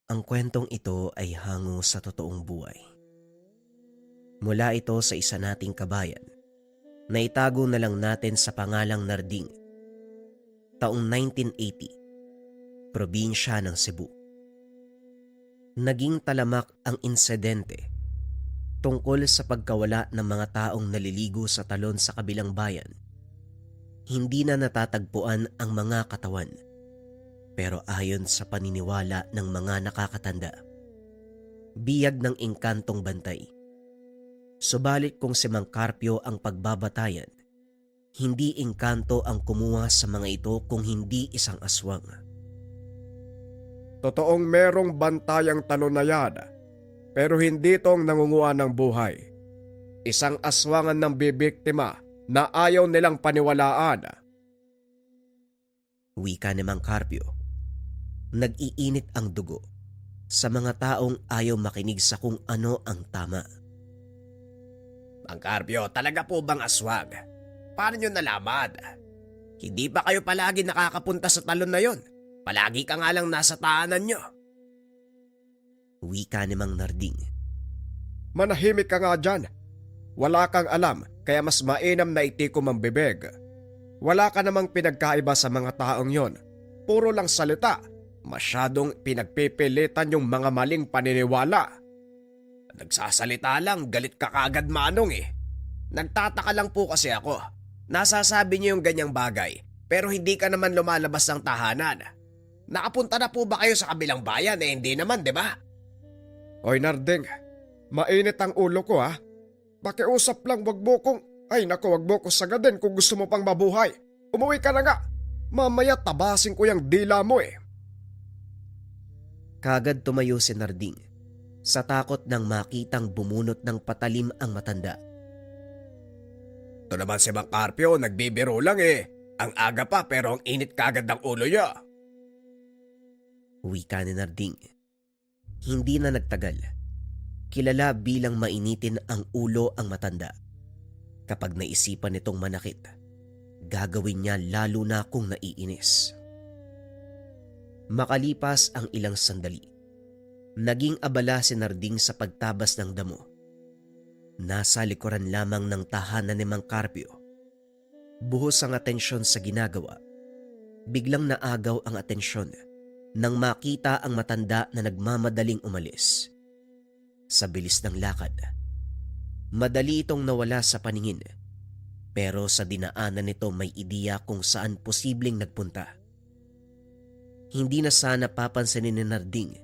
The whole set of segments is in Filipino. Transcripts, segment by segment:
Ang kwentong ito ay hango sa totoong buhay. Mula ito sa isa nating kabayan na itago na lang natin sa pangalang Narding. Taong 1980, probinsya ng Cebu. Naging talamak ang insidente tungkol sa pagkawala ng mga taong naliligo sa talon sa kabilang bayan. Hindi na natatagpuan ang mga katawan, pero ayon sa paniniwala ng mga nakakatanda, biyag ng engkantong bantay. Subalit kung si Mang Carpio ang pagbabatayan, hindi engkanto ang kumuha sa mga ito kung hindi isang aswang. Totoong merong bantayang talon na yan, pero hindi itong nangunguha ng buhay. Isang aswangan ng bibiktima na ayaw nilang paniwalaan. Wika ni Mang Carpio. Nag-iinit ang dugo sa mga taong ayaw makinig sa kung ano ang tama. Mang Carpio, talaga po bang aswang? Paano nyo nalaman? Hindi ba kayo palagi nakakapunta sa talon na yon? Palagi ka nga lang nasa taanan nyo. Wika ni Mang Narding. Manahimik ka nga dyan. Wala kang alam, kaya mas mainam na itikom ang bibig. Wala ka namang pinagkaiba sa mga taong yon. Puro lang salita. Masyadong pinagpipilitan yung mga maling paniniwala. Nagsasalita lang, galit ka kaagad manong eh. Nagtataka lang po kasi ako. Nasasabi niyo yung ganyang bagay, pero hindi ka naman lumalabas ng tahanan. Nakapunta na po ba kayo sa kabilang bayan? Hindi naman, di ba? Oy Narding, mainit ang ulo ko ha. Pakiusap lang, wag mo kong... Ay naku, wag mo ko sagadin kung gusto mo pang mabuhay. Umuwi ka na nga. Mamaya tabasin ko yung dila mo eh. Kagad tumayo si Narding sa takot nang makitang bumunot ng patalim ang matanda. Ito naman si Mang Carpio, nagbibiro lang eh. Ang aga pa pero ang init kagad ng ulo niya. Wika ni Narding. Hindi na nagtagal. Kilala bilang mainitin ang ulo ang matanda. Kapag naisipan nitong manakit, gagawin niya lalo na kung naiinis. Makalipas ang ilang sandali, naging abala si Narding sa pagtabas ng damo. Nasa likuran lamang ng tahanan ni Mang Carpio. Buhos ang atensyon sa ginagawa. Biglang naagaw ang atensyon nang makita ang matanda na nagmamadaling umalis. Sa bilis ng lakad, madali itong nawala sa paningin, pero sa dinaanan nito may ideya kung saan posibleng nagpunta. Hindi na sana papansinin ni Narding,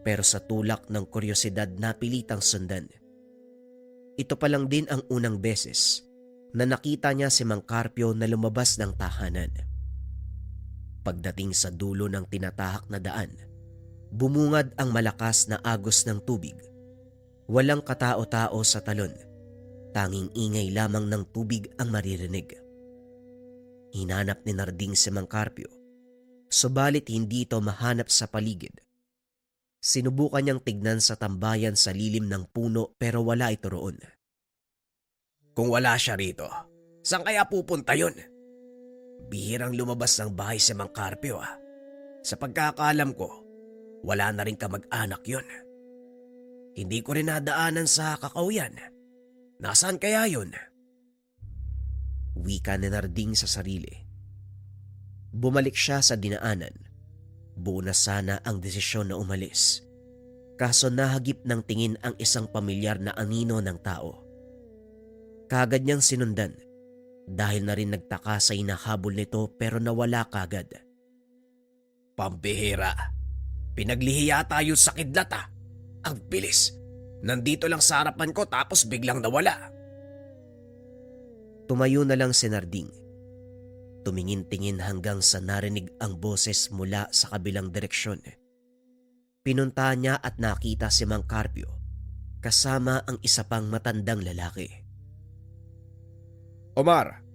pero sa tulak ng kuryosidad napilitang sundan. Ito pa lang din ang unang beses na nakita niya si Mang Carpio na lumabas ng tahanan. Pagdating sa dulo ng tinatahak na daan, bumungad ang malakas na agos ng tubig. Walang katao-tao sa talon, tanging ingay lamang ng tubig ang maririnig. Hinanap ni Narding si Mang Carpio, subalit hindi ito mahanap sa paligid. Sinubukan niyang tignan sa tambayan sa lilim ng puno pero wala ito roon. Kung wala siya rito, saan kaya pupunta yun? Bihirang lumabas ng bahay si Mang Carpio ah. Sa pagkakaalam ko, wala na rin kamag-anak yun. Hindi ko rin nadaanan sa kakauyan. Nasaan kaya yun? Wika ni Narding sa sarili. Bumalik siya sa dinaanan. Buo na sana ang desisyon na umalis. Kaso nahagip ng tingin ang isang pamilyar na anino ng tao. Kagad niyang sinundan dahil na rin nagtaka sa hinahabol nito pero nawala kagad. Pambihira. Pinaglihi yata yun sa kidlat ah. Ang bilis. Nandito lang sa harapan ko tapos biglang nawala. Tumayo na lang si Narding. Tumingin-tingin hanggang sa narinig ang boses mula sa kabilang direksyon. Pinunta niya at nakita si Mang Carpio kasama ang isa pang matandang lalaki. Omar,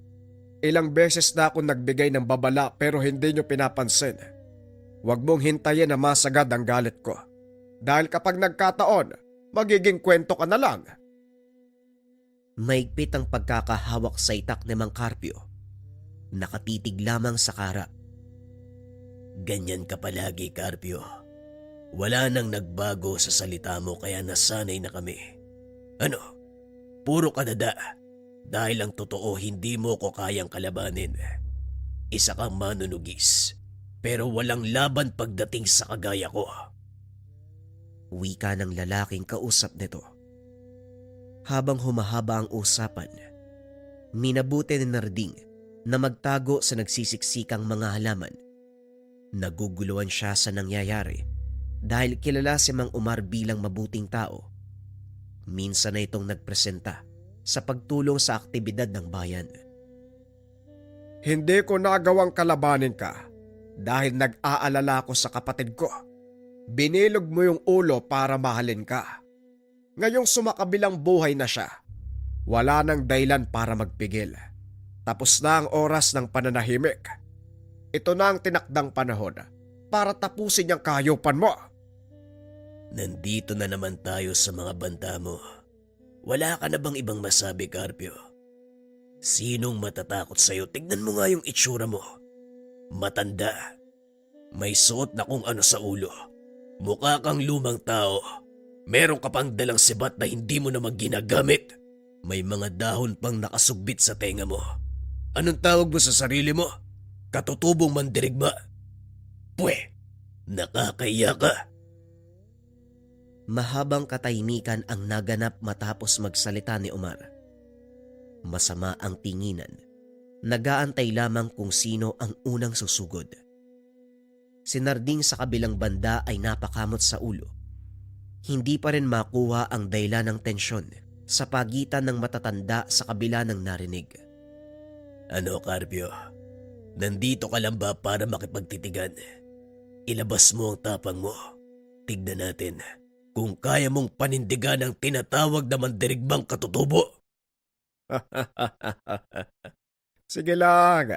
ilang beses na ako nagbigay ng babala pero hindi nyo pinapansin. Huwag mong hintayin na masagad ang galit ko. Dahil kapag nagkataon, magiging kwento ka na lang. Maigpit ang pagkakahawak sa itak ni Mang Carpio. Nakatitig lamang sa kara. Ganyan ka palagi, Carpio. Wala nang nagbago sa salita mo kaya nasanay na kami. Ano? Puro kadada. Dahil ang totoo hindi mo ko kayang kalabanin. Isa kang manunugis. Pero walang laban pagdating sa kagaya ko. Wika ng lalaking kausap nito. Habang humahaba ang usapan, minabuti ni Narding na magtago sa nagsisiksikang mga halaman. Naguguluhan siya sa nangyayari dahil kilala si Mang Omar bilang mabuting tao. Minsan na itong nagpresenta sa pagtulong sa aktibidad ng bayan. Hindi ko nagawang kalabanin ka dahil nag-aalala ko sa kapatid ko. Binilog mo yung ulo para mahalin ka. Ngayong sumakabilang buhay na siya, wala nang dahilan para magpigil. Tapos na ang oras ng pananahimik. Ito na ang tinakdang panahon para tapusin ang kahayupan mo. Nandito na naman tayo sa mga banta mo. Wala ka na bang ibang masabi, Carpio? Sinong matatakot sa'yo? Tignan mo nga yung itsura mo. Matanda. May suot na kung ano sa ulo. Mukha kang lumang tao. Meron ka pang dalang sibat na hindi mo naman ginagamit. May mga dahon pang nakasugbit sa tenga mo. Anong tawag mo sa sarili mo? Katutubong mandirigma. Pwe, nakakaya ka. Mahabang katahimikan ang naganap matapos magsalita ni Omar. Masama ang tinginan. Nagaantay lamang kung sino ang unang susugod. Si Narding sa kabilang banda ay napakamot sa ulo. Hindi pa rin makuha ang dahilan ng tensyon sa pagitan ng matatanda sa kabila ng narinig. Ano, Carpio? Nandito ka lang ba para makipagtitigan? Ilabas mo ang tapang mo. Tignan natin kung kaya mong panindigan ang tinatawag na mandirigmang katutubo. Sige lang.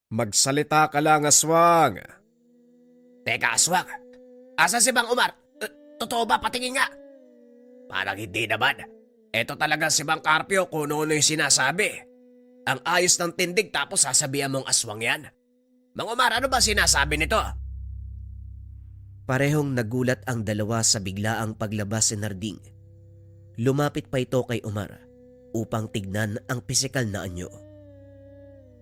Magsalita ka lang, aswang. Teka, aswang. Asa si Mang Omar? Totoo ba? Patingin nga. Parang hindi naman. Ito talaga si Mang Carpio kung ano yung sinasabi. Ang ayos ng tindig tapos sasabihan mong aswang yan. Mang Omar, ano ba sinasabi nito? Parehong nagulat ang dalawa sa biglaang paglabas ni Narding. Lumapit pa ito kay Omar upang tignan ang pisikal na anyo.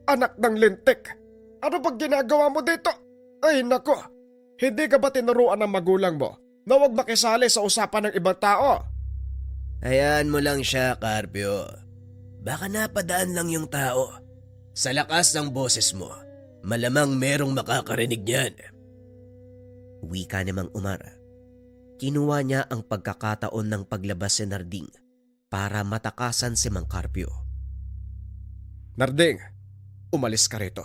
Anak ng lintik, ano bang ginagawa mo dito? Ay nako, hindi ka ba tinuruan ng magulang mo na huwag makisali sa usapan ng ibang tao? Hayaan mo lang siya, Carpio. Baka napadaan lang yung tao. Sa lakas ng boses mo, malamang merong makakarinig niyan. Wika ni Mang Omar. Kinuha niya ang pagkakataon ng paglabas si Narding para matakasan si Mang Carpio. Narding, umalis ka rito.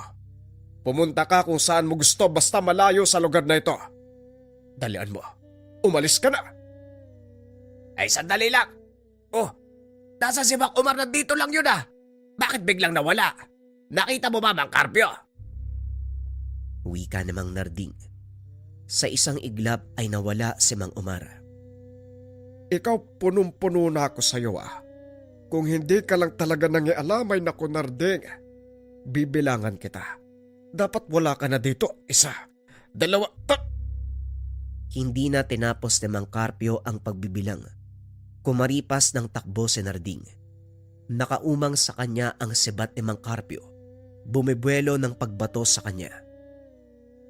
Pumunta ka kung saan mo gusto basta malayo sa lugar na ito. Dalian mo, umalis ka na. Ay, sandali lang. Oh, nasa si Mang Omar, nandito lang yun ah. Bakit biglang nawala? Nakita mo ba, Mang Carpio? Wika ni Mang Narding. Sa isang iglap ay nawala si Mang Omar. Ikaw punong-puno na ako sa iyo ah. Kung hindi ka lang talaga nangialamay na Narding, bibilangan kita. Dapat wala ka na dito. 1, 2, Hindi na tinapos ni Mang Carpio ang pagbibilang. Kumaripas ng takbo si Narding. Nakaumang sa kanya ang sibat ni Mang Carpio. Bumibuelo ng pagbato sa kanya.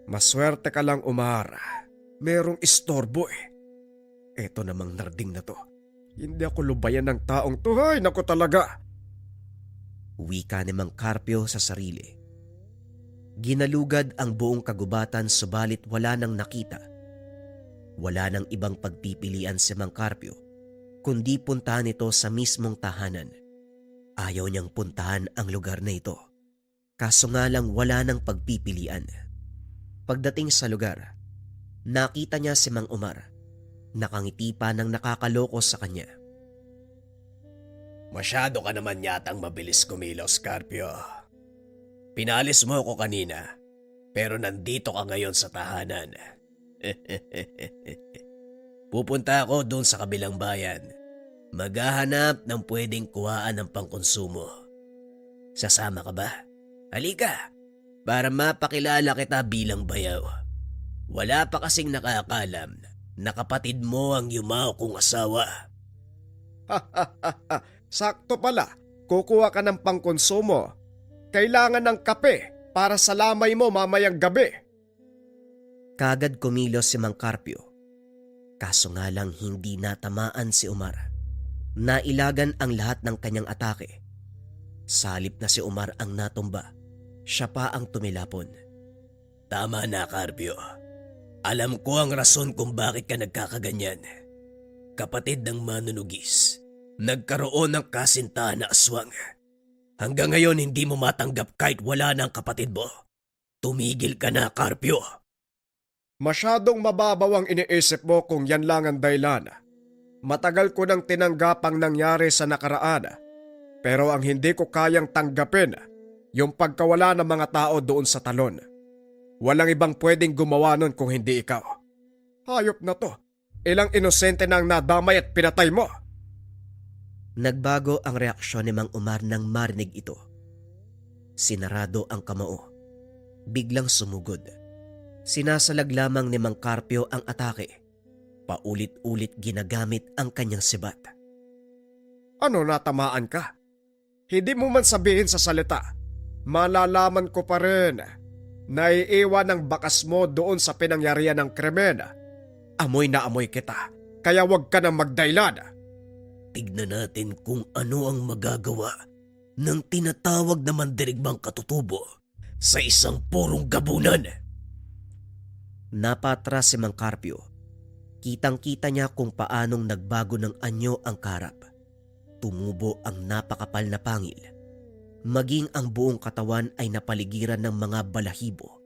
Maswerte ka lang, Omar. Merong istorbo eh. Eto namang Narding na to. Hindi ako lubayan ng taong to. Ay, naku talaga. Wika ni Mang Carpio sa sarili. Ginalugad ang buong kagubatan subalit wala nang nakita. Wala nang ibang pagpipilian si Mang Carpio, kundi puntahan ito sa mismong tahanan. Ayaw niyang puntahan ang lugar na ito. Kaso nga lang wala nang pagpipilian. Pagdating sa lugar, nakita niya si Mang Omar. Nakangiti pa ng nakakaloko sa kanya. Masyado ka naman yatang mabilis kumilos, Carpio. Pinalis mo ako kanina, pero nandito ka ngayon sa tahanan. Pupunta ako doon sa kabilang bayan. Maghahanap ng pwedeng kuhaan ng pangkonsumo. Sasama ka ba? Halika, para mapakilala kita bilang bayaw. Wala pa kasing nakakalam na kapatid mo ang yumao kong asawa. Sakto pala, kukuha ka ng pangkonsumo. Kailangan ng kape para sa lamay mo mamayang gabi. Kagad kumilos si Mang Carpio. Kaso nga lang hindi natamaan si Omar. Nailagan ang lahat ng kanyang atake. Salip na si Omar ang natumba, siya pa ang tumilapon. Tama na, Carpio. Alam ko ang rason kung bakit ka nagkakaganyan. Kapatid ng manunugis, nagkaroon ng kasintahan na aswang. Hanggang ngayon hindi mo matanggap kahit wala ng kapatid mo. Tumigil ka na, Carpio. Masyadong mababaw ang iniisip mo kung yan lang ang dahilan. Matagal ko nang tinanggap ang nangyari sa nakaraan. Pero ang hindi ko kayang tanggapin, yung pagkawala ng mga tao doon sa talon. Walang ibang pwedeng gumawa nun kung hindi ikaw. Hayop na to. Ilang inosente na ang nadamay at pinatay mo. Nagbago ang reaksyon ni Mang Omar nang marinig ito. Sinarado ang kamao. Biglang sumugod. Sinasalag lamang ni Mang Carpio ang atake. Paulit-ulit ginagamit ang kanyang sibat. Ano, natamaan ka? Hindi mo man sabihin sa salita. Malalaman ko pa rin. Naiiwan ang bakas mo doon sa pinangyarihan ng krimen. Amoy na amoy kita, kaya wag ka nang magdailan. Tignan natin kung ano ang magagawa ng tinatawag na mandirigmang katutubo sa isang purong gabunan. Napatras si Mang Carpio. Kitang-kita niya kung paanong nagbago ng anyo ang karap. Tumubo ang napakapal na pangil. Maging ang buong katawan ay napaligiran ng mga balahibo.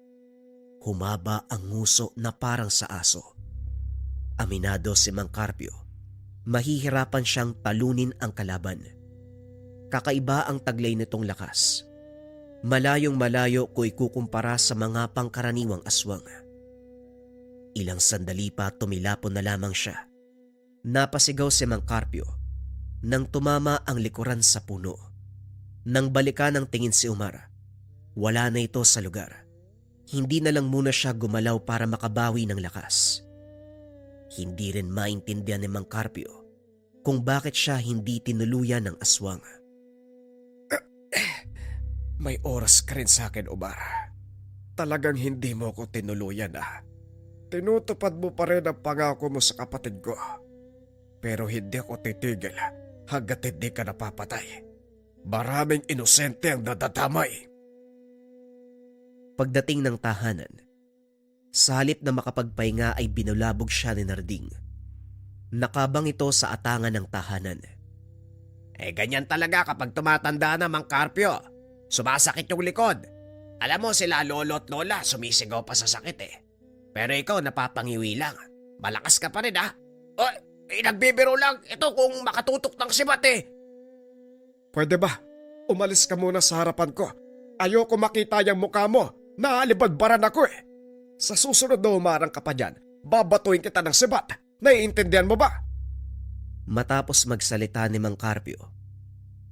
Humaba ang nguso na parang sa aso. Aminado si Mang Carpio. Mahihirapan siyang talunin ang kalaban. Kakaiba ang taglay nitong lakas. Malayong malayo ko ikukumpara sa mga pangkaraniwang aswang. Ilang sandali pa tumilapon na lamang siya. Napasigaw si Mang Carpio nang tumama ang likuran sa puno. Nang balikan ng tingin si Omar, wala na ito sa lugar. Hindi na lang muna siya gumalaw para makabawi ng lakas. Hindi rin maintindihan ni Mang Carpio kung bakit siya hindi tinuluyan ng aswang. May oras ka rin sa akin, Omar. Talagang hindi mo ko tinuluyan Tinutupad mo pa rin ang pangako mo sa kapatid ko. Pero hindi ako titigil hanggat hindi ka napapatay. Maraming inosente ang nadadamay. Pagdating ng tahanan, sa halip na makapagpahinga ay binulabog siya ni Narding. Nakabang ito sa atangan ng tahanan. Ganyan talaga kapag tumatanda na, Mang Carpio. Sumasakit yung likod. Alam mo sila lolo at lola sumisigaw pa sa sakit Pero ikaw napapangiwi lang. Malakas ka pa rin nagbibiro lang. Ito kung makatutok ng sibat Pwede ba? Umalis ka muna sa harapan ko. Ayoko makita yung mukha mo. Naalibadbaran ako Sa susunod na umarang ka pa dyan, babatuin kita ng sibat. Naiintindihan mo ba? Matapos magsalita ni Mang Carpio,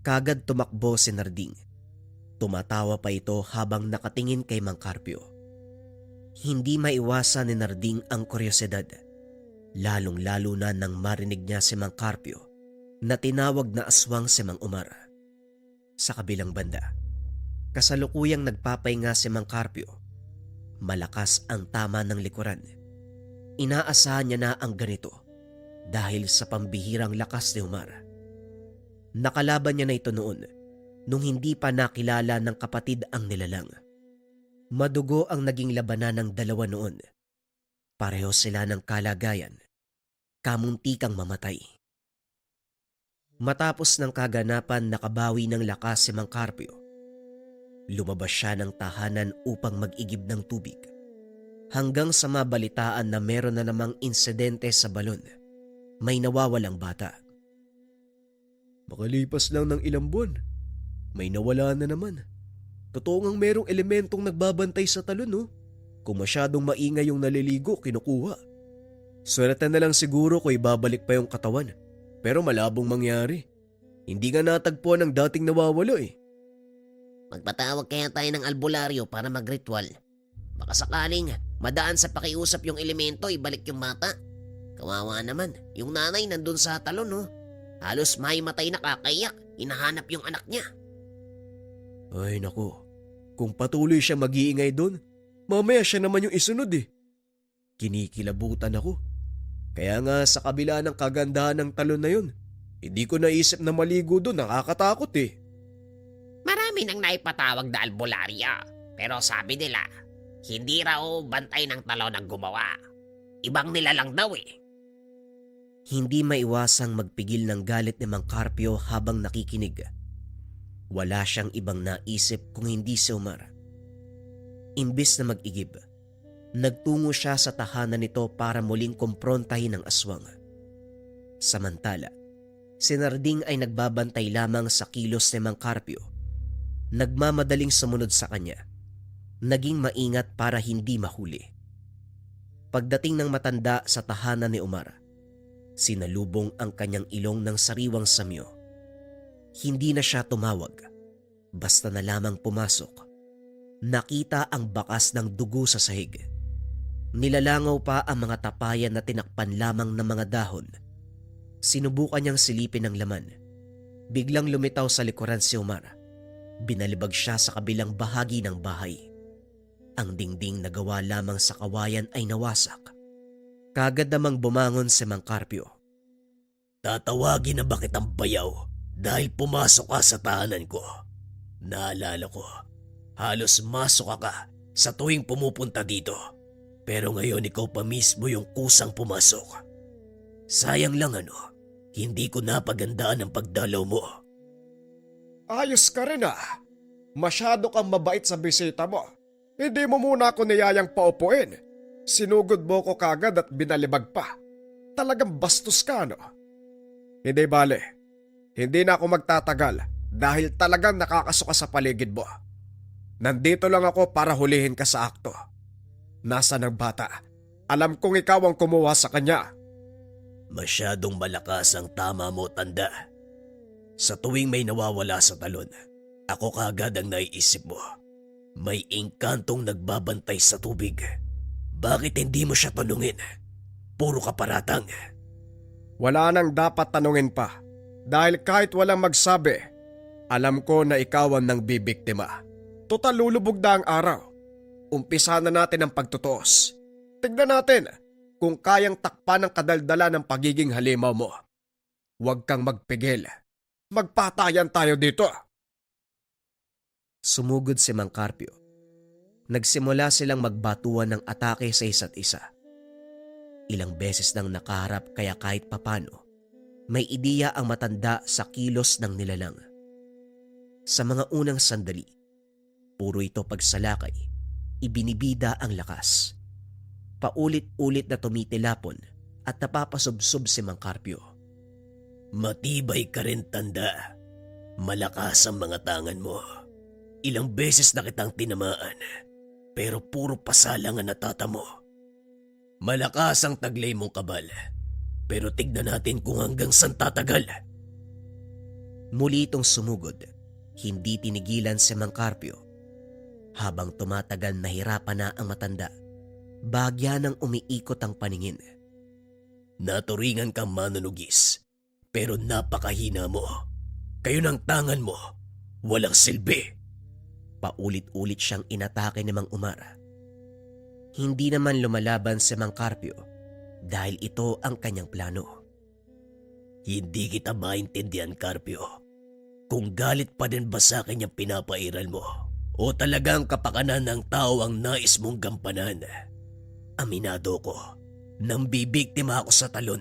kagad tumakbo si Narding. Tumatawa pa ito habang nakatingin kay Mang Carpio. Hindi maiwasan ni Narding ang kuryosidad, lalong-lalo na nang marinig niya si Mang Carpio na tinawag na aswang si Mang Omar. Sa kabilang banda, kasalukuyang nagpapahinga si Mang Carpio. Malakas ang tama ng likuran. Inaasahan niya na ang ganito dahil sa pambihirang lakas ni Omar. Nakalaban niya na ito noon nung hindi pa nakilala ng kapatid ang nilalang. Madugo ang naging labanan ng dalawa noon. Pareho sila ng kalagayan, kamuntikang mamatay. Matapos ng kaganapan, nakabawi ng lakas si Mang Carpio. Lumabas siya ng tahanan upang mag-igib ng tubig. Hanggang sa mabalitaan na meron na namang insidente sa balon. May nawawalang bata. Makalipas lang ng ilang buwan, may nawala na naman. Totoo ngang merong elementong nagbabantay sa talon Kung masyadong maingay yung naliligo, kinukuha. Swerte na lang siguro kung ibabalik pa yung katawan. Pero malabong mangyari. Hindi nga natagpuan ng dating nawawala Magpatawag kaya tayo ng albularyo para mag-ritual. Baka sakaling madaan sa pakiusap yung elemento, ibalik yung bata. Kawawa naman, yung nanay nandun sa talon, no? Halos may matay na kakaiyak, hinahanap yung anak niya. Ay naku, kung patuloy siya mag-iingay doon, mamaya siya naman yung isunod eh. Kinikilabutan ako. Kaya nga sa kabila ng kagandahan ng talon na yun, hindi ko naisip na maligo doon, nakakatakot eh. Marami nang naipatawag na albularya, pero sabi nila, hindi raw bantay ng talon ang gumawa. Ibang nila lang daw eh. Hindi maiwasang magpigil ng galit ni Mang Carpio habang nakikinig. Wala siyang ibang naisip kung hindi si Omar. Imbis na mag-igib, nagtungo siya sa tahanan nito para muling kumprontahin ang aswang. Samantala, si Narding ay nagbabantay lamang sa kilos ni Mang Carpio. Nagmamadaling sumunod sa kanya. Naging maingat para hindi mahuli. Pagdating ng matanda sa tahanan ni Omar, sinalubong ang kanyang ilong ng sariwang samyo. Hindi na siya tumawag, basta na lamang pumasok. Nakita ang bakas ng dugo sa sahig. Nilalangaw pa ang mga tapayan na tinakpan lamang ng mga dahon. Sinubukan niyang silipin ang laman. Biglang lumitaw sa likuran si Omar. Binalibag siya sa kabilang bahagi ng bahay. Ang dingding na gawa lamang sa kawayan ay nawasak. Kagad namang bumangon si Mang Carpio. Tatawagin na ba kitang bayaw dahil pumasok ka sa tahanan ko? Naalala ko, halos masok ka sa tuwing pumupunta dito. Pero ngayon ikaw pa mismo yung kusang pumasok. Sayang lang hindi ko napagandaan ang pagdalaw mo. Ayos ka rin ah. Masyado kang mabait sa bisita mo. Hindi mo muna ako niyayang paupuin. Sinugod mo ko kagad at binalibag pa. Talagang bastos ka, no? Hindi bale. Hindi na ako magtatagal dahil talagang nakakasuka sa paligid mo. Nandito lang ako para hulihin ka sa akto. Nasaan ang bata? Alam kong ikaw ang kumuha sa kanya. Masyadong malakas ang tama mo, tanda. Sa tuwing may nawawala sa talon, ako kaagad ang naiisip mo. May engkantong nagbabantay sa tubig. Bakit hindi mo siya tanungin? Puro kaparatang. Wala nang dapat tanungin pa. Dahil kahit walang magsabi, alam ko na ikaw ang nang bibiktima. Total lulubog na ang araw. Umpisa na natin ang pagtutuos. Tignan natin kung kayang takpan ng kadaldala ng pagiging halimaw mo. Huwag kang magpigil. Magpatayan tayo dito. Sumugod si Mang Carpio. Nagsimula silang magbatuan ng atake sa isa't isa. Ilang beses nang nakaharap kaya kahit papano, may ideya ang matanda sa kilos ng nilalang. Sa mga unang sandali, puro ito pagsalakay, ibinibida ang lakas. Paulit-ulit na tumitilapon at napapasubsob si Mang Carpio. Matibay ka rin, tanda. Malakas ang mga tangan mo. Ilang beses na kitang tinamaan, pero puro pasalang ang natatamo. Malakas ang taglay mong kabal, pero tignan natin kung hanggang saan tatagal. Muli itong sumugod, hindi tinigilan si Mang Carpio. Habang tumatagal nahirapan na ang matanda, bahagya nang umiikot ang paningin. Naturingan kang manunugis, pero napakahina mo. Kayo ng tangan mo, walang silbi. Paulit-ulit siyang inatake ni Mang Omar. Hindi naman lumalaban si Mang Carpio dahil ito ang kanyang plano. Hindi kita maintindihan, Carpio. Kung galit pa din ba sa akin yung pinapairal mo o talagang kapakanan ng tao ang nais mong gampanan. Aminado ko, nang bibiktima ako sa talon,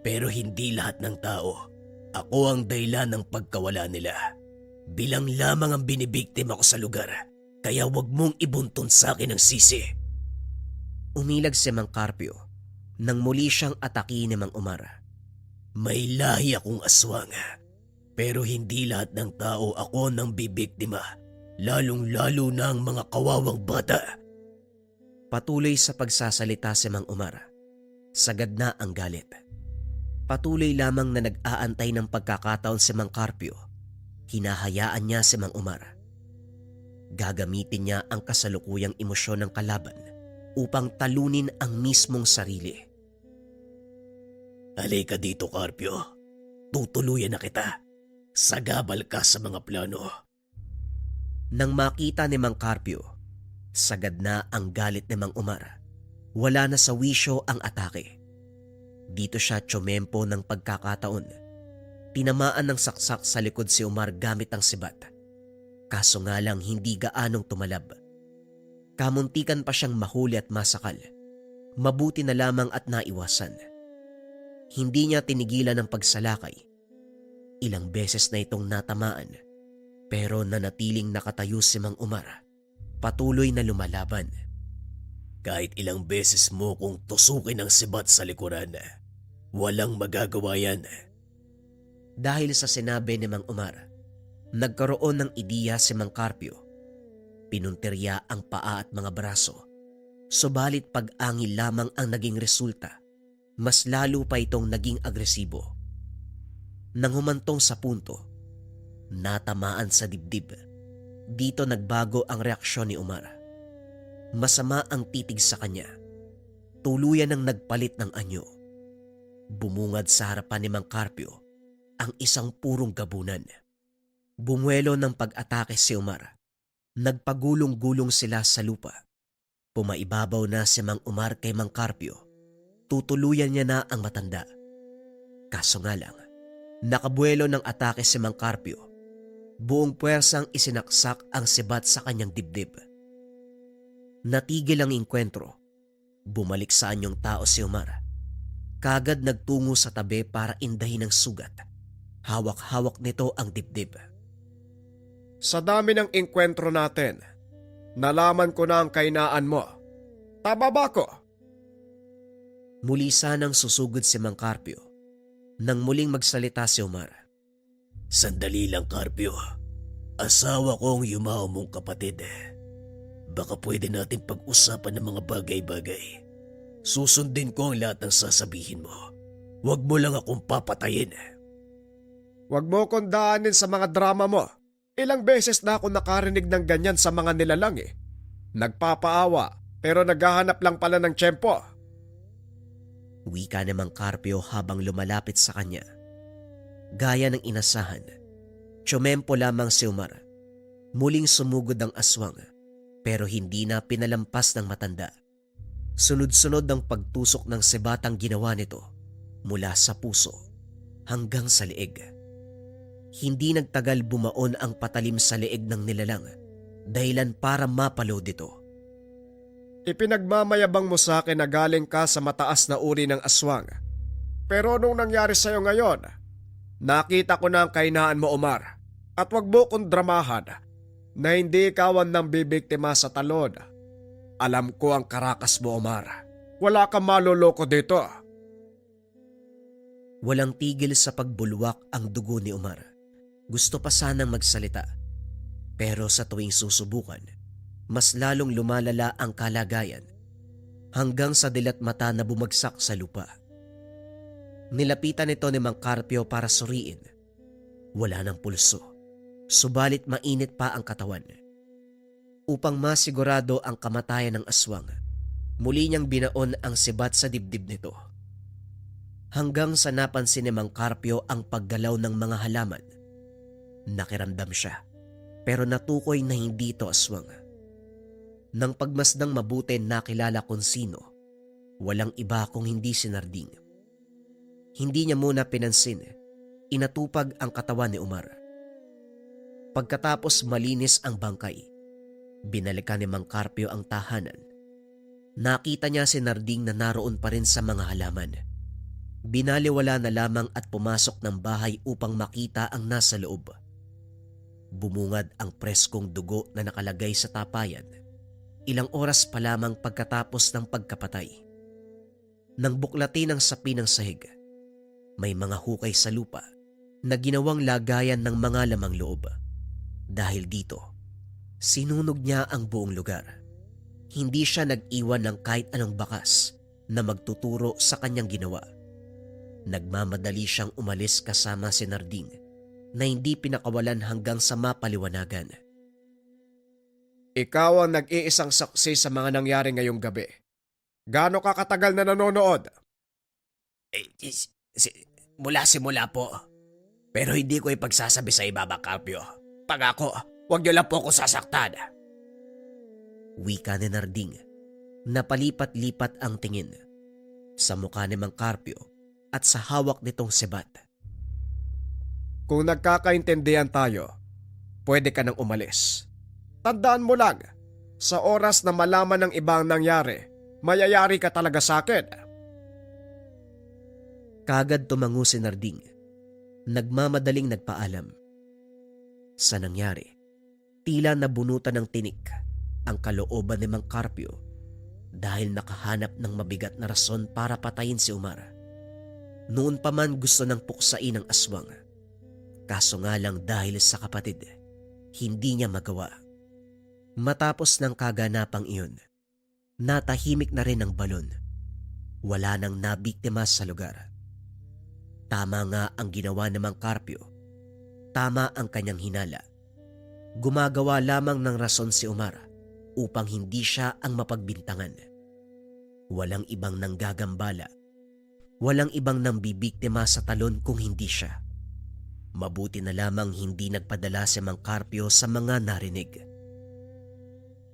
pero hindi lahat ng tao. Ako ang dahilan ng pagkawala nila. Bilang lamang ang binibiktima ko sa lugar, kaya wag mong ibuntun sa akin ang sisi. Umilag si Mang Carpio nang muli siyang ataki ni Mang Omar. May lahi akong aswang, pero hindi lahat ng tao ako nang bibiktima, lalong-lalo na ang mga kawawang bata. Patuloy sa pagsasalita si Mang Omar. Sagad na ang galit. Patuloy lamang na nag-aantay ng pagkakataon si Mang Carpio. Hinahayaan niya si Mang Omar. Gagamitin niya ang kasalukuyang emosyon ng kalaban upang talunin ang mismong sarili. Halika dito, Carpio. Tutuluyan na kita. Sagabal ka sa mga plano. Nang makita ni Mang Carpio, sagad na ang galit ni Mang Umar. Wala na sa wisyo ang atake. Dito siya tsumempo ng pagkakataon. Tinamaan ng saksak sa likod si Umar gamit ang sibat. Kaso nga lang hindi gaanong tumalab. Kamuntikan pa siyang mahuli at masakal. Mabuti na lamang at naiwasan. Hindi niya tinigilan ang pagsalakay. Ilang beses na itong natamaan, pero nanatiling nakatayo si Mang Umar. Patuloy na lumalaban. Kahit ilang beses mo kung tusukin ang sibat sa likuran, walang magagawa yan. Dahil sa sinabi ni Mang Umar, nagkaroon ng ideya si Mang Carpio. Pinuntirya ang paa at mga braso. Subalit pag-angil lamang ang naging resulta. Mas lalo pa itong naging agresibo. Nang humantong sa punto, natamaan sa dibdib. Dito nagbago ang reaksyon ni Umar. Masama ang titig sa kanya. Tuluyan ang nagpalit ng anyo. Bumungad sa harapan ni Mang Carpio ang isang purong gabunan. Bumuelo ng pag-atake si Umar. Nagpagulong-gulong sila sa lupa. Pumaibabaw na si Mang Umar kay Mang Carpio. Tutuluyan niya na ang matanda. Kaso nga lang, nakabuelo ng atake si Mang Carpio. Buong puwersang isinaksak ang sibat sa kanyang dibdib. Natigil ang engkwentro. Bumalik sa anyong tao si Umar. Kagad nagtungo sa tabi para indahin ang sugat. Hawak-hawak nito ang dibdib. Sa dami ng engkwentro natin, nalaman ko na ang kainaan mo. Tama ba ko? Muli sanang susugod si Mang Carpio. Nang muling magsalita si Umar. Sandali lang, Carpio. Asawa ko ang yumao mong kapatid. Baka pwede natin pag-usapan ng mga bagay-bagay. Susundin ko ang lahat ng sasabihin mo. Huwag mo lang akong papatayin. Huwag mo kong daanin sa mga drama mo. Ilang beses na ako nakarinig ng ganyan sa mga nilalang eh. Nagpapaawa pero naghahanap lang pala ng tiyempo. Wika ni Mang Carpio habang lumalapit sa kanya. Gaya ng inasahan, tsumempo lamang si Umar. Muling sumugod ang aswang pero hindi na pinalampas ng matanda. Sunod-sunod ang pagtusok ng sebatang ginawa nito mula sa puso hanggang sa leeg. Hindi nagtagal bumaon ang patalim sa leeg ng nilalang dahilan para mapalood ito. Ipinagmamayabang mo sa akin na galing ka sa mataas na uri ng aswang. Pero nung nangyari sa'yo ngayon, nakita ko na ang kahinaan mo, Umar. At wag mo kong dramahan na hindi ikaw ang nang bibiktima sa talon. Alam ko ang karakas mo, Umar. Wala kang maloloko dito. Walang tigil sa pagbulwak ang dugo ni Umar. Gusto pa sanang magsalita. Pero sa tuwing susubukan, mas lalong lumalala ang kalagayan hanggang sa dilat mata na bumagsak sa lupa. Nilapitan ito ni Mang Carpio para suriin. Wala ng pulso, subalit mainit pa ang katawan. Upang masigurado ang kamatayan ng aswang, muli niyang binaon ang sibat sa dibdib nito. Hanggang sa napansin ni Mang Carpio ang paggalaw ng mga halaman. Nakiramdam siya, pero natukoy na hindi ito aswang. Nang pagmasdang mabuti nakilala kung sino, walang iba kung hindi si Narding. Hindi niya muna pinansin, inatupag ang katawan ni Umar. Pagkatapos malinis ang bangkay, binalikan ni Mang Carpio ang tahanan. Nakita niya si Narding na naroon pa rin sa mga halaman. Binaliwala na lamang at pumasok ng bahay upang makita ang nasa loob. Bumungad ang preskong dugo na nakalagay sa tapayan. Ilang oras pa lamang pagkatapos ng pagkapatay. Nang buklatin ang sapi ng sahig, may mga hukay sa lupa na ginawang lagayan ng mga lamang loob. Dahil dito, sinunog niya ang buong lugar. Hindi siya nag-iwan ng kahit anong bakas na magtuturo sa kanyang ginawa. Nagmamadali siyang umalis kasama si Narding na hindi pinakawalan hanggang sa mapaliwanagan. Ikaw ang nag-iisang saksi sa mga nangyari ngayong gabi. Gaano ka katagal na nanonood? Mula simula po. Pero hindi ko ipagsasabi sa iba, Mang Carpio. Pangako, huwag niyo lang po ako sasaktan. Wika ni Narding. Napalipat-lipat ang tingin sa mukha ni Mang Carpio at sa hawak nitong sebat. Kung nagkakaintindihan tayo, pwede ka nang umalis. Tandaan mo lang, sa oras na malaman ng ibang nangyari, mayayari ka talaga sa akin. Kagad tumango si Narding. Nagmamadaling nagpaalam. Sa nangyari, tila nabunutan ng tinik ang kalooban ni Mang Carpio dahil nakahanap ng mabigat na rason para patayin si Umar. Noon pa man gusto ng puksain ang aswang. Kaso nga lang dahil sa kapatid, hindi niya magawa. Matapos ng kaganapang iyon, natahimik na rin ang balon. Wala nang nabiktima sa lugar. Tama nga ang ginawa ng Mang Carpio. Tama ang kanyang hinala. Gumagawa lamang ng rason si Umar upang hindi siya ang mapagbintangan. Walang ibang nanggagambala. Walang ibang nambibiktima sa talon kung hindi siya. Mabuti na lamang hindi nagpadala si Mang Carpio sa mga narinig.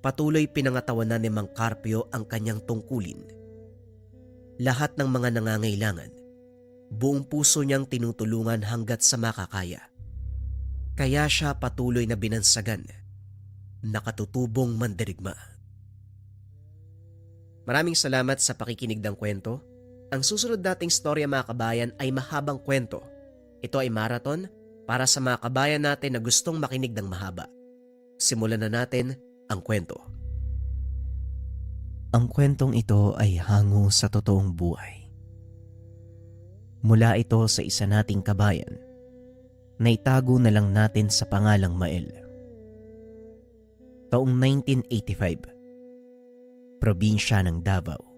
Patuloy pinangatawanan ni Mang Carpio ang kanyang tungkulin. Lahat ng mga nangangailangan, buong puso niyang tinutulungan hanggat sa makakaya. Kaya siya patuloy na binansagan, nakatutubong mandirigma. Maraming salamat sa pakikinig ng kwento. Ang susunod nating storya mga kabayan ay mahabang kwento. Ito ay marathon para sa mga kabayan natin na gustong makinig ng mahaba. Simulan na natin ang kwento. Ang kwentong ito ay hango sa totoong buhay. Mula ito sa isa nating kabayan na itago na lang natin sa pangalang Mael. Taong 1985, probinsya ng Davao.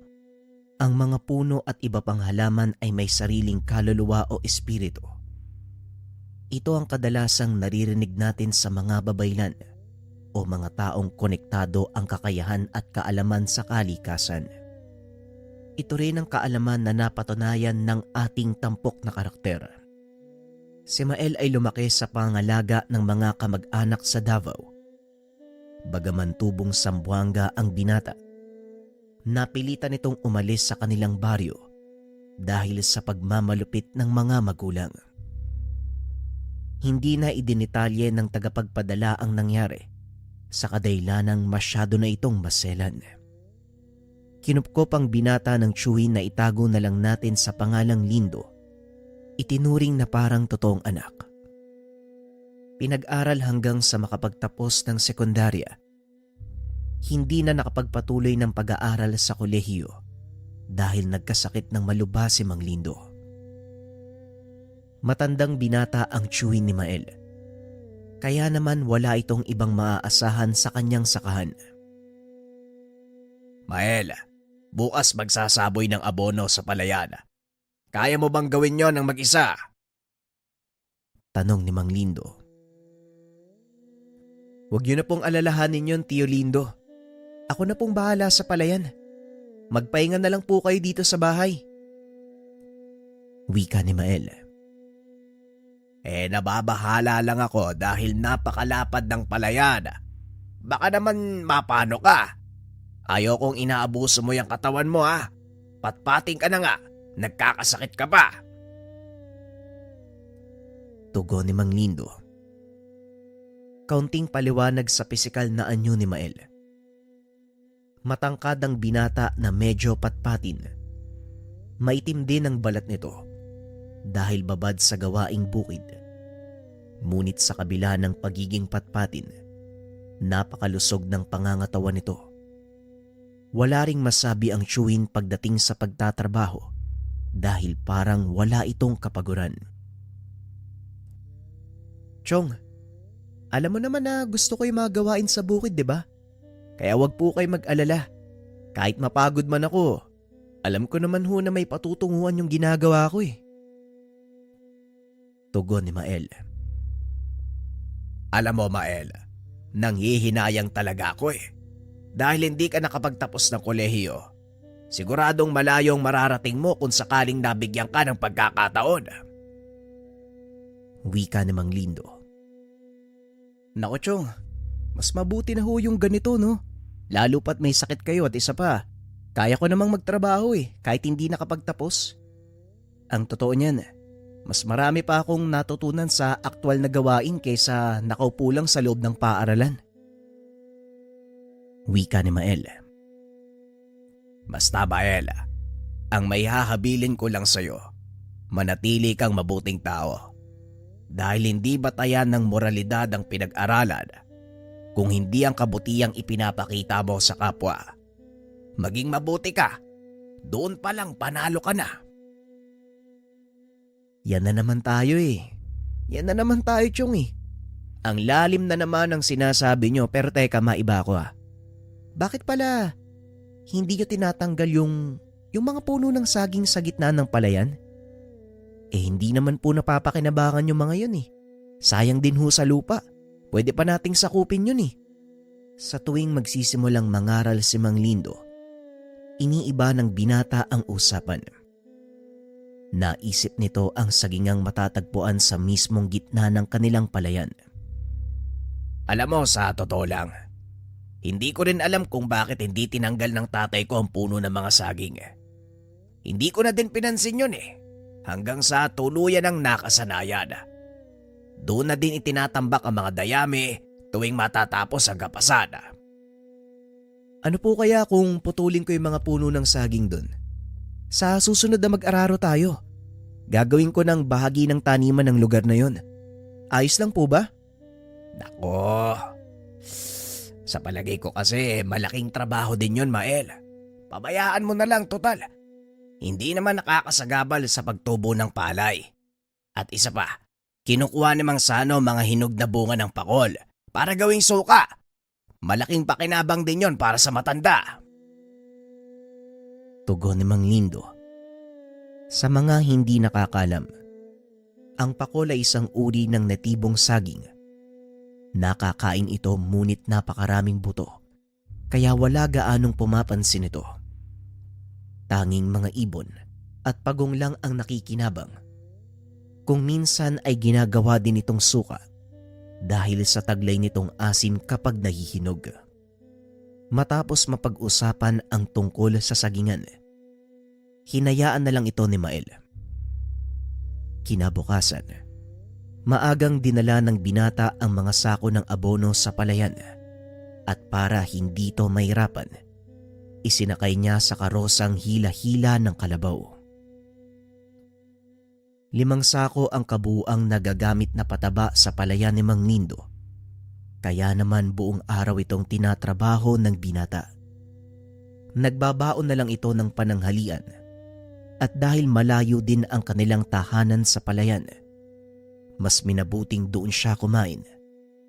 Ang mga puno at iba pang halaman ay may sariling kaluluwa o espiritu. Ito ang kadalasang naririnig natin sa mga babaylan o mga taong konektado ang kakayahan at kaalaman sa kalikasan. Ito rin ang kaalaman na napatunayan ng ating tampok na karakter. Si Mael ay lumaki sa pangalaga ng mga kamag-anak sa Davao. Bagaman tubong Zamboanga ang binata, napilitan itong umalis sa kanilang baryo dahil sa pagmamalupit ng mga magulang. Hindi na idinitalye ng tagapagpadala ang nangyari sa kadailanang masyado na itong maselan. Kinupkop ang binata ng tiyuhin na itago na lang natin sa pangalang Lindo. Itinuring na parang totoong anak. Pinag-aral hanggang sa makapagtapos ng sekundarya. Hindi na nakapagpatuloy ng pag-aaral sa kolehiyo dahil nagkasakit ng malubha si Mang Lindo. Matandang binata ang tiyuhin ni Mael. Kaya naman wala itong ibang maaasahan sa kanyang sakahan. Mael, bukas magsasaboy ng abono sa palayan. Kaya mo bang gawin yon ng mag-isa? Tanong ni Mang Lindo. Huwag niyo na pong alalahanin yon, Tio Lindo. Ako na pong bahala sa palayan. Magpahinga na lang po kayo dito sa bahay. Wika ni Mael. Nababahala lang ako dahil napakalapad ng palayan. Baka naman mapano ka. Ayokong inaabuso mo yung katawan mo ha. Patpating ka na nga. Nagkakasakit ka pa. Tugon ni Mang Lindo. Kaunting paliwanag sa pisikal na anyo ni Mael. Matangkad ang binata na medyo patpatin. Maitim din ang balat nito dahil babad sa gawaing bukid. Ngunit sa kabila ng pagiging patpatin, napakalusog ng pangangatawan nito. Wala ring masabi ang tiyuhin pagdating sa pagtatrabaho dahil parang wala itong kapaguran. Chong, alam mo naman na gusto ko yung mga gawain sa bukid, di ba? Kaya wag po kayo mag-alala. Kahit mapagod man ako, alam ko naman ho na may patutunguhan yung ginagawa ko eh. Tugon ni Mael. Alam mo Mael, nanghihinayang talaga ako eh. Dahil hindi ka nakapagtapos ng kolehiyo. Siguradong malayong mararating mo kung sakaling nabigyan ka ng pagkakataon. Wika ni Mang Lindo. Nako Chong, mas mabuti na ho yung ganito no. Lalo pat may sakit kayo at isa pa, kaya ko namang magtrabaho kahit hindi nakapagtapos. Ang totoo niyan, mas marami pa akong natutunan sa aktwal na gawain kaysa nakaupo lang sa loob ng paaralan. Wika ni Mael. Basta Mael, ang may hahabilin ko lang sa'yo, manatili kang mabuting tao. Dahil hindi batayan ng moralidad ang pinag-aralan kung hindi ang kabutihang ipinapakita mo sa kapwa. Maging mabuti ka, doon pa lang panalo ka na. Yan na naman tayo Yan na naman tayo Chong Ang lalim na naman ang sinasabi nyo pero teka maiba ko Bakit pala hindi nyo tinatanggal yung mga puno ng saging sa gitna ng palayan? Hindi naman po napapakinabangan yung mga yun Sayang din ho sa lupa. Pwede pa nating sakupin yun Sa tuwing magsisimulang mangaral si Mang Lindo, iniiba ng binata ang usapan. Naisip nito ang sagingang matatagpuan sa mismong gitna ng kanilang palayan. Alam mo, sa totoo lang, hindi ko rin alam kung bakit hindi tinanggal ng tatay ko ang puno ng mga saging. Hindi ko na din pinansin yun hanggang sa tuluyan ng nakasanayan. Doon na din itinatambak ang mga dayami tuwing matatapos ang kapasan. Ano po kaya kung putulin ko yung mga puno ng saging doon? Sa susunod na mag-araro tayo, gagawin ko ng bahagi ng taniman ng lugar na yon. Ayos lang po ba? Nako, sa palagay ko kasi malaking trabaho din yon Mael. Pabayaan mo na lang total. Hindi naman nakakasagabal sa pagtubo ng palay. At isa pa, kinukuha ni Mang Sano mga hinog na bunga ng pakol para gawing suka. Malaking pakinabang din yon para sa matanda. Tugon ni Mang Lindo. Sa mga hindi nakakalam, ang pakol ay isang uri ng natibong saging. Nakakain ito ngunit napakaraming buto, kaya wala gaanong pumapansin ito. Tanging mga ibon at pagong lang ang nakikinabang. Kung minsan ay ginagawa din itong suka dahil sa taglay nitong asim kapag nahihinog. Matapos mapag-usapan ang tungkol sa sagingan, hinayaan na lang ito ni Mael. Kinabukasan, maagang dinala ng binata ang mga sako ng abono sa palayan at para hindi ito mahirapan, isinakay niya sa karosang hila-hila ng kalabaw. 5 sako ang kabuuang nagagamit na pataba sa palayan ni Mang Lindo. Kaya naman buong araw itong tinatrabaho ng binata. Nagbabaon na lang ito ng pananghalian at dahil malayo din ang kanilang tahanan sa palayan, mas minabuting doon siya kumain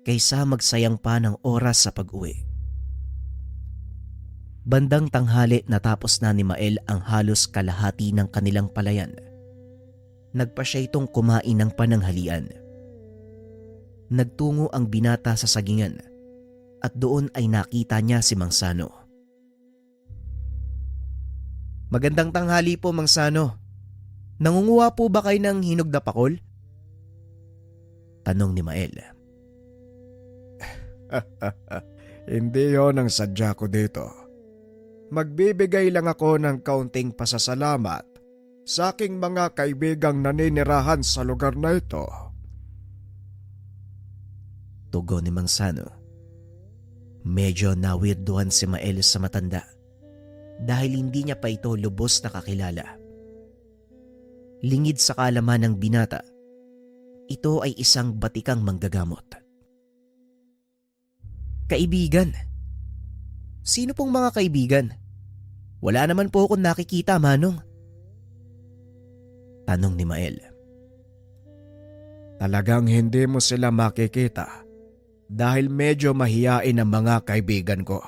kaysa magsayang pa ng oras sa pag-uwi. Bandang tanghali natapos na ni Mael ang halos kalahati ng kanilang palayan. Nagpa siya itong kumain ng pananghalian. Nagtungo ang binata sa sagingan at doon ay nakita niya si Mang Sano. Magandang tanghali po, Mang Sano. Nangunguha po ba kayo ng hinog na pakol? Tanong ni Mael. Hindi yon ang sadya ko dito. Magbibigay lang ako ng kaunting pasasalamat sa aking mga kaibigang naninirahan sa lugar na ito. Tugon ni Mang Sano. Medyo nawirduhan si Mael sa matanda dahil hindi niya pa ito lubos na kakilala. Lingid sa kaalaman ng binata, ito ay isang batikang manggagamot. Kaibigan? Sino pong mga kaibigan? Wala naman po akong nakikita, Manong. Tanong ni Mael. Talagang hindi mo sila makikita dahil medyo mahiyain ang mga kaibigan ko.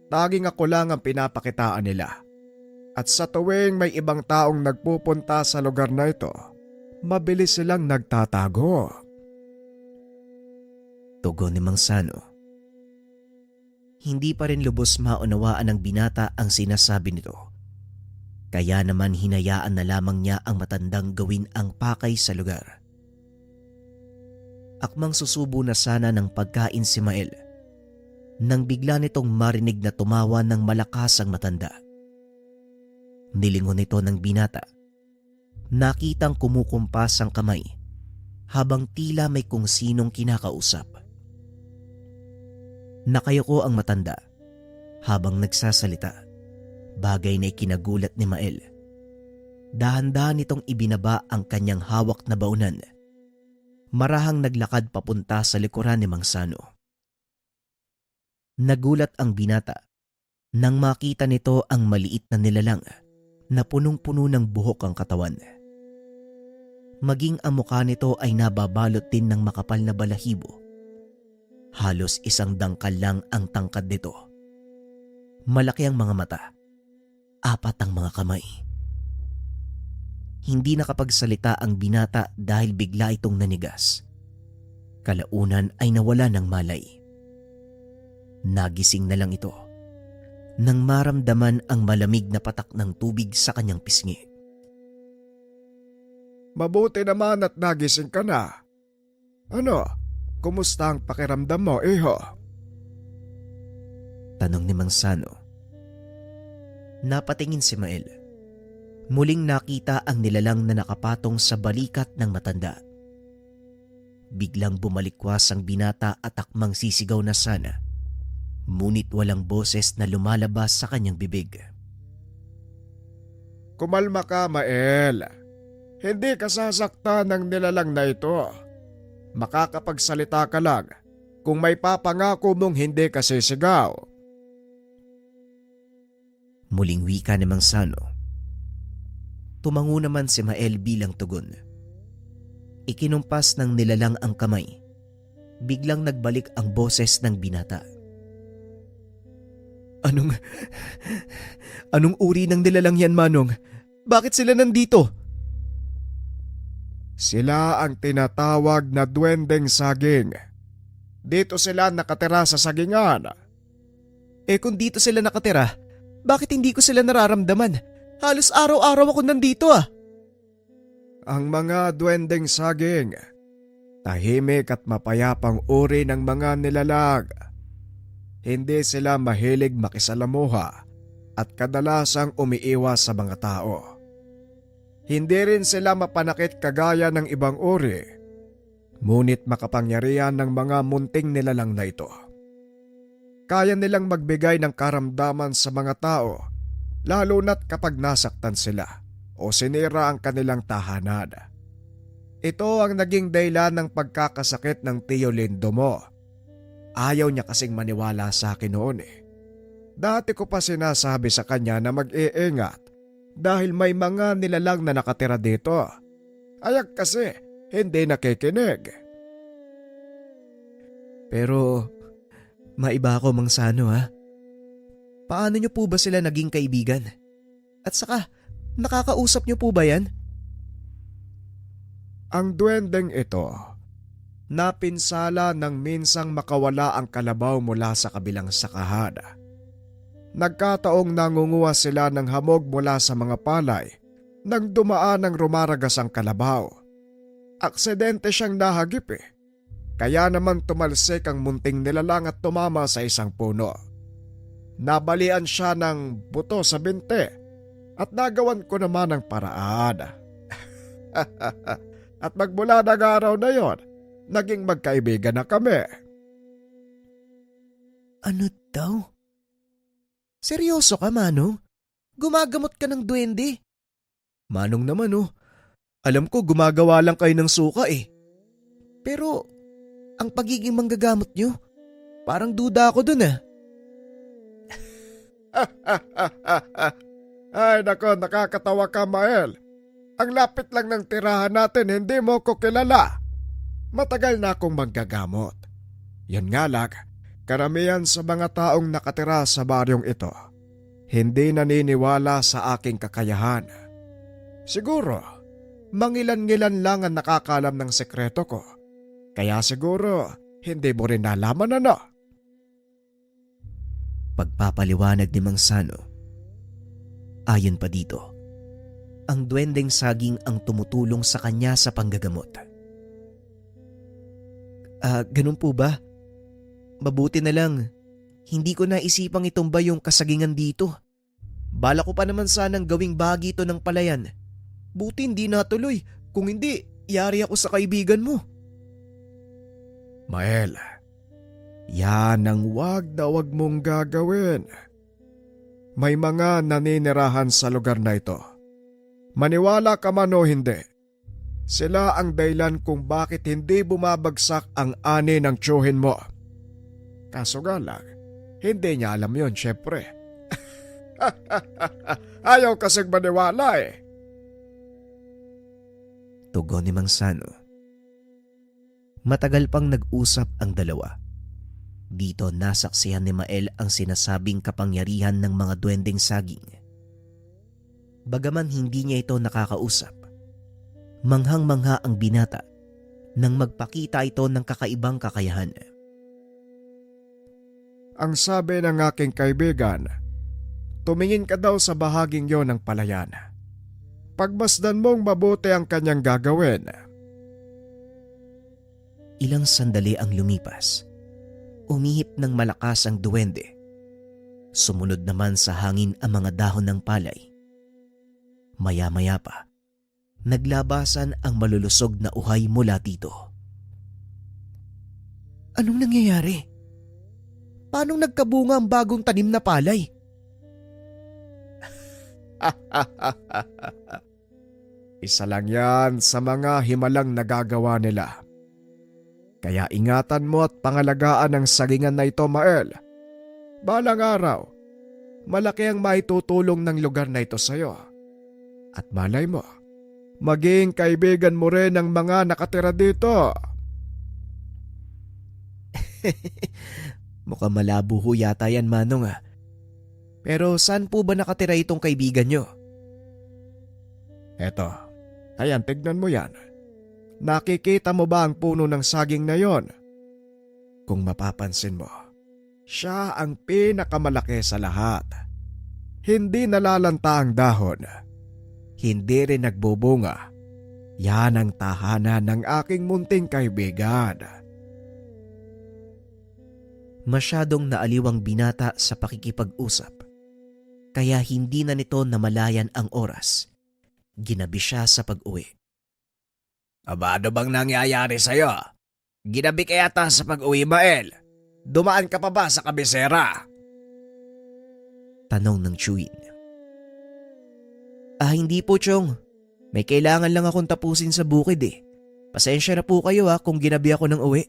Taging ako lang ang pinapakitaan nila. At sa tuwing may ibang taong nagpupunta sa lugar na ito, mabilis silang nagtatago. Tugon ni Mang Sano. Hindi pa rin lubos maunawaan ng binata ang sinasabi nito. Kaya naman hinayaan na lamang niya ang matandang gawin ang pakay sa lugar. Akmang susubo na sana ng pagkain si Mael nang bigla nitong marinig na tumawa ng malakas ang matanda. Nilingon ito ng binata. Nakitang kumukumpas ang kamay habang tila may kung sinong kinakausap. Nakayuko ang matanda habang nagsasalita, bagay na ikinagulat ni Mael. Dahan-dahan nitong ibinaba ang kanyang hawak na baunan. Marahang naglakad papunta sa likuran ni Mang Sano. Nagulat ang binata nang makita nito ang maliit na nilalang na punong-puno ng buhok ang katawan. Maging ang mukha nito ay nababalot din ng makapal na balahibo. Halos isang dangkal lang ang tangkad nito. Malaki ang mga mata, 4 ang mga kamay. Hindi nakapagsalita ang binata dahil bigla itong nanigas. Kalaunan ay nawala ng malay. Nagising na lang ito nang maramdaman ang malamig na patak ng tubig sa kanyang pisngi. Mabuti naman at nagising ka na. Ano, kumusta ang pakiramdam mo, iho? Tanong ni Mang Sano. Napatingin si Mael. Muling nakita ang nilalang na nakapatong sa balikat ng matanda. Biglang bumalikwas ang binata at akmang sisigaw na sana. Ngunit walang boses na lumalabas sa kanyang bibig. Kumalma ka, Mael. Hindi ka sasaktan ng nilalang na ito. Makakapagsalita ka lang kung may papangako mong hindi ka sisigaw. Muling wika ni Mang Sano. Tumango naman si Mael bilang tugon. Ikinumpas ng nilalang ang kamay. Biglang nagbalik ang boses ng binata. Anong uri ng nilalang yan, Manong? Bakit sila nandito? Sila ang tinatawag na duwendeng saging. Dito sila nakatira sa sagingan. Kung dito sila nakatira, bakit hindi ko sila nararamdaman? Halos araw-araw ako nandito Ang mga duwendeng saging, tahimik at mapayapang uri ng mga nilalang. Hindi sila mahilig makisalamuha at kadalasang umiiwas sa mga tao. Hindi rin sila mapanakit kagaya ng ibang uri, ngunit makapangyarihan ng mga munting nilalang na ito. Kaya nilang magbigay ng karamdaman sa mga tao, lalo na't kapag nasaktan sila o sinira ang kanilang tahanan. Ito ang naging dahilan ng pagkakasakit ng Tio Lindo mo. Ayaw niya kasing maniwala sa akin noon Dati ko pa sinasabi sa kanya na mag-iingat dahil may mga nilalang na nakatira dito. Ayak kasi hindi nakikinig. Pero maiba ako, Mang Sano Paano niyo po ba sila naging kaibigan? At saka, nakakausap niyo po ba yan? Ang duwendeng ito, napinsala nang minsang makawala ang kalabaw mula sa kabilang sakahan. Nagkataong nangunguha sila ng hamog mula sa mga palay nang dumaan ang rumaragas ang kalabaw. Aksidente siyang nahagip Kaya naman tumalsik ang munting nilalang at tumama sa isang puno. Nabalian siya ng buto sa binte at nagawan ko naman ng paraan. At magmula ng araw na yon, naging magkaibigan na kami. Ano daw? Seryoso ka, Manong? Gumagamot ka ng duwende? Manong naman alam ko gumagawa lang kayo ng suka Pero ang pagiging manggagamot nyo, parang duda ako dun Ay nako, nakakatawa ka, Mael. Ang lapit lang ng tirahan natin, hindi mo ko kilala. Matagal na akong manggagamot. Yan nga lang, karamihan sa mga taong nakatira sa baryong ito, hindi naniniwala sa aking kakayahan. Siguro, mangilan-ngilan lang ang nakakalam ng sekreto ko. Kaya siguro, hindi mo rin nalaman Pagpapaliwanag ni Mang Sano, ayon pa dito, ang duwendeng saging ang tumutulong sa kanya sa panggagamot. Ganun po ba? Mabuti na lang, hindi ko naisipang itumba yung kasagingan dito. Bala ko pa naman sanang gawing bahagi ito ng palayan. Buti hindi natuloy, kung hindi, yari ako sa kaibigan mo. Mael, yan ang wag na wag mong gagawin. May mga naninirahan sa lugar na ito. Maniwala ka man o hindi, sila ang dahilan kung bakit hindi bumabagsak ang ani ng tiyuhin mo. Kaso nga lang, hindi niya alam yon, syempre. Ayaw kasing maniwala eh. Tugon ni Mang Sano. Matagal pang nag-usap ang dalawa. Dito nasaksihan ni Mael ang sinasabing kapangyarihan ng mga duwendeng saging. Bagaman hindi niya ito nakakausap, manghang-mangha ang binata nang magpakita ito ng kakaibang kakayahan. Ang sabi ng aking kaibigan, tumingin ka daw sa bahaging yon ng palayan. Pagmasdan mong mabuti ang kanyang gagawin. Ilang sandali ang lumipas. Umihip ng malakas ang duwende. Sumunod naman sa hangin ang mga dahon ng palay. Maya-maya pa, naglabasan ang malulusog na uhay mula dito. Anong nangyayari? Paanong nagkabunga ang bagong tanim na palay? Isa lang yan sa mga himalang nagagawa nila. Kaya ingatan mo at pangalagaan ang sagingan na ito, Mael. Balang araw, malaki ang maitutulong ng lugar na ito sa'yo. At malay mo, maging kaibigan mo rin ang mga nakatira dito. Mukhang malabo ho yata yan, Manong ah. Pero saan po ba nakatira itong kaibigan nyo? Eto, ayan, tignan mo yan. Nakikita mo ba ang puno ng saging na yon? Kung mapapansin mo, siya ang pinakamalaki sa lahat. Hindi nalalanta ang dahon. Hindi rin nagbubunga. Yan ang tahanan ng aking munting kaibigan. Masyadong naaliwang binata sa pakikipag-usap. Kaya hindi na nito namalayan ang oras. Ginabi siya sa pag-uwi. Aba, ano bang nangyayari sa'yo? Ginabi ka yata sa pag-uwi, Mael. Dumaan ka pa ba sa kabisera? Tanong ng Chewin. Hindi po, Chong. May kailangan lang akong tapusin sa bukid eh. Pasensya na po kayo kung ginabi ako ng uwi.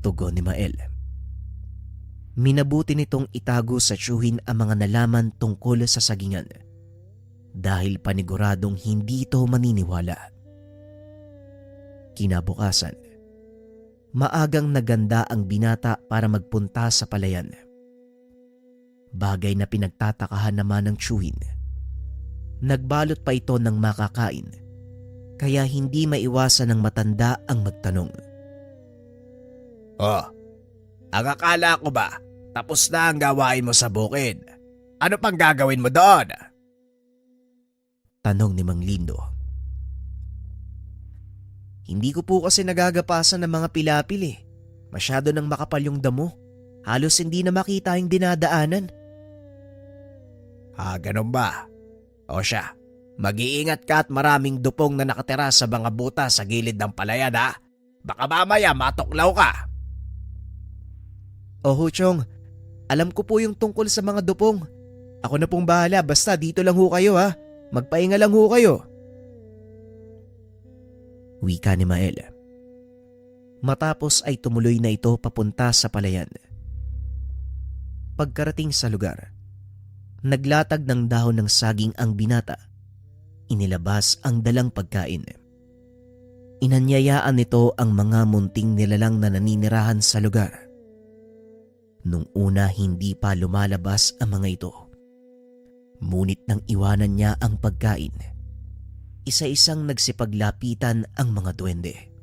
Tugon ni Mael. Minabuti nitong itago sa Chewin ang mga nalaman tungkol sa sagingan. Dahil paniguradong hindi ito maniniwala. Kinabukasan, maagang naganda ang binata para magpunta sa palayan. Bagay na pinagtatakahan naman ng Chewin. Nagbalot pa ito ng makakain, kaya hindi maiwasan ng matanda ang magtanong. Oh, ang akala ko ba, tapos na ang gawain mo sa bukid. Ano pang gagawin mo doon? Tanong ni Mang Lindo. Hindi ko po kasi nagagapasan ng mga pilapil eh. Masyado nang makapal yung damo. Halos hindi na makita yung dinadaanan. Ganun ba? O siya, mag-iingat ka at maraming dupong na nakatira sa mga buta sa gilid ng palayan ha. Baka mamaya matuklaw ka. Oho, Chong. Alam ko po yung tungkol sa mga dupong. Ako na pong bahala, basta dito lang ho kayo ha. Magpahinga lang ho kayo. Wika ni Mael. Matapos ay tumuloy na ito papunta sa palayan. Pagkarating sa lugar, naglatag ng dahon ng saging ang binata. Inilabas ang dalang pagkain. Inanyayaan nito ang mga munting nilalang na naninirahan sa lugar. Nung una hindi pa lumalabas ang mga ito. Ngunit nang iwanan niya ang pagkain, isa-isang nagsipaglapitan ang mga duwende.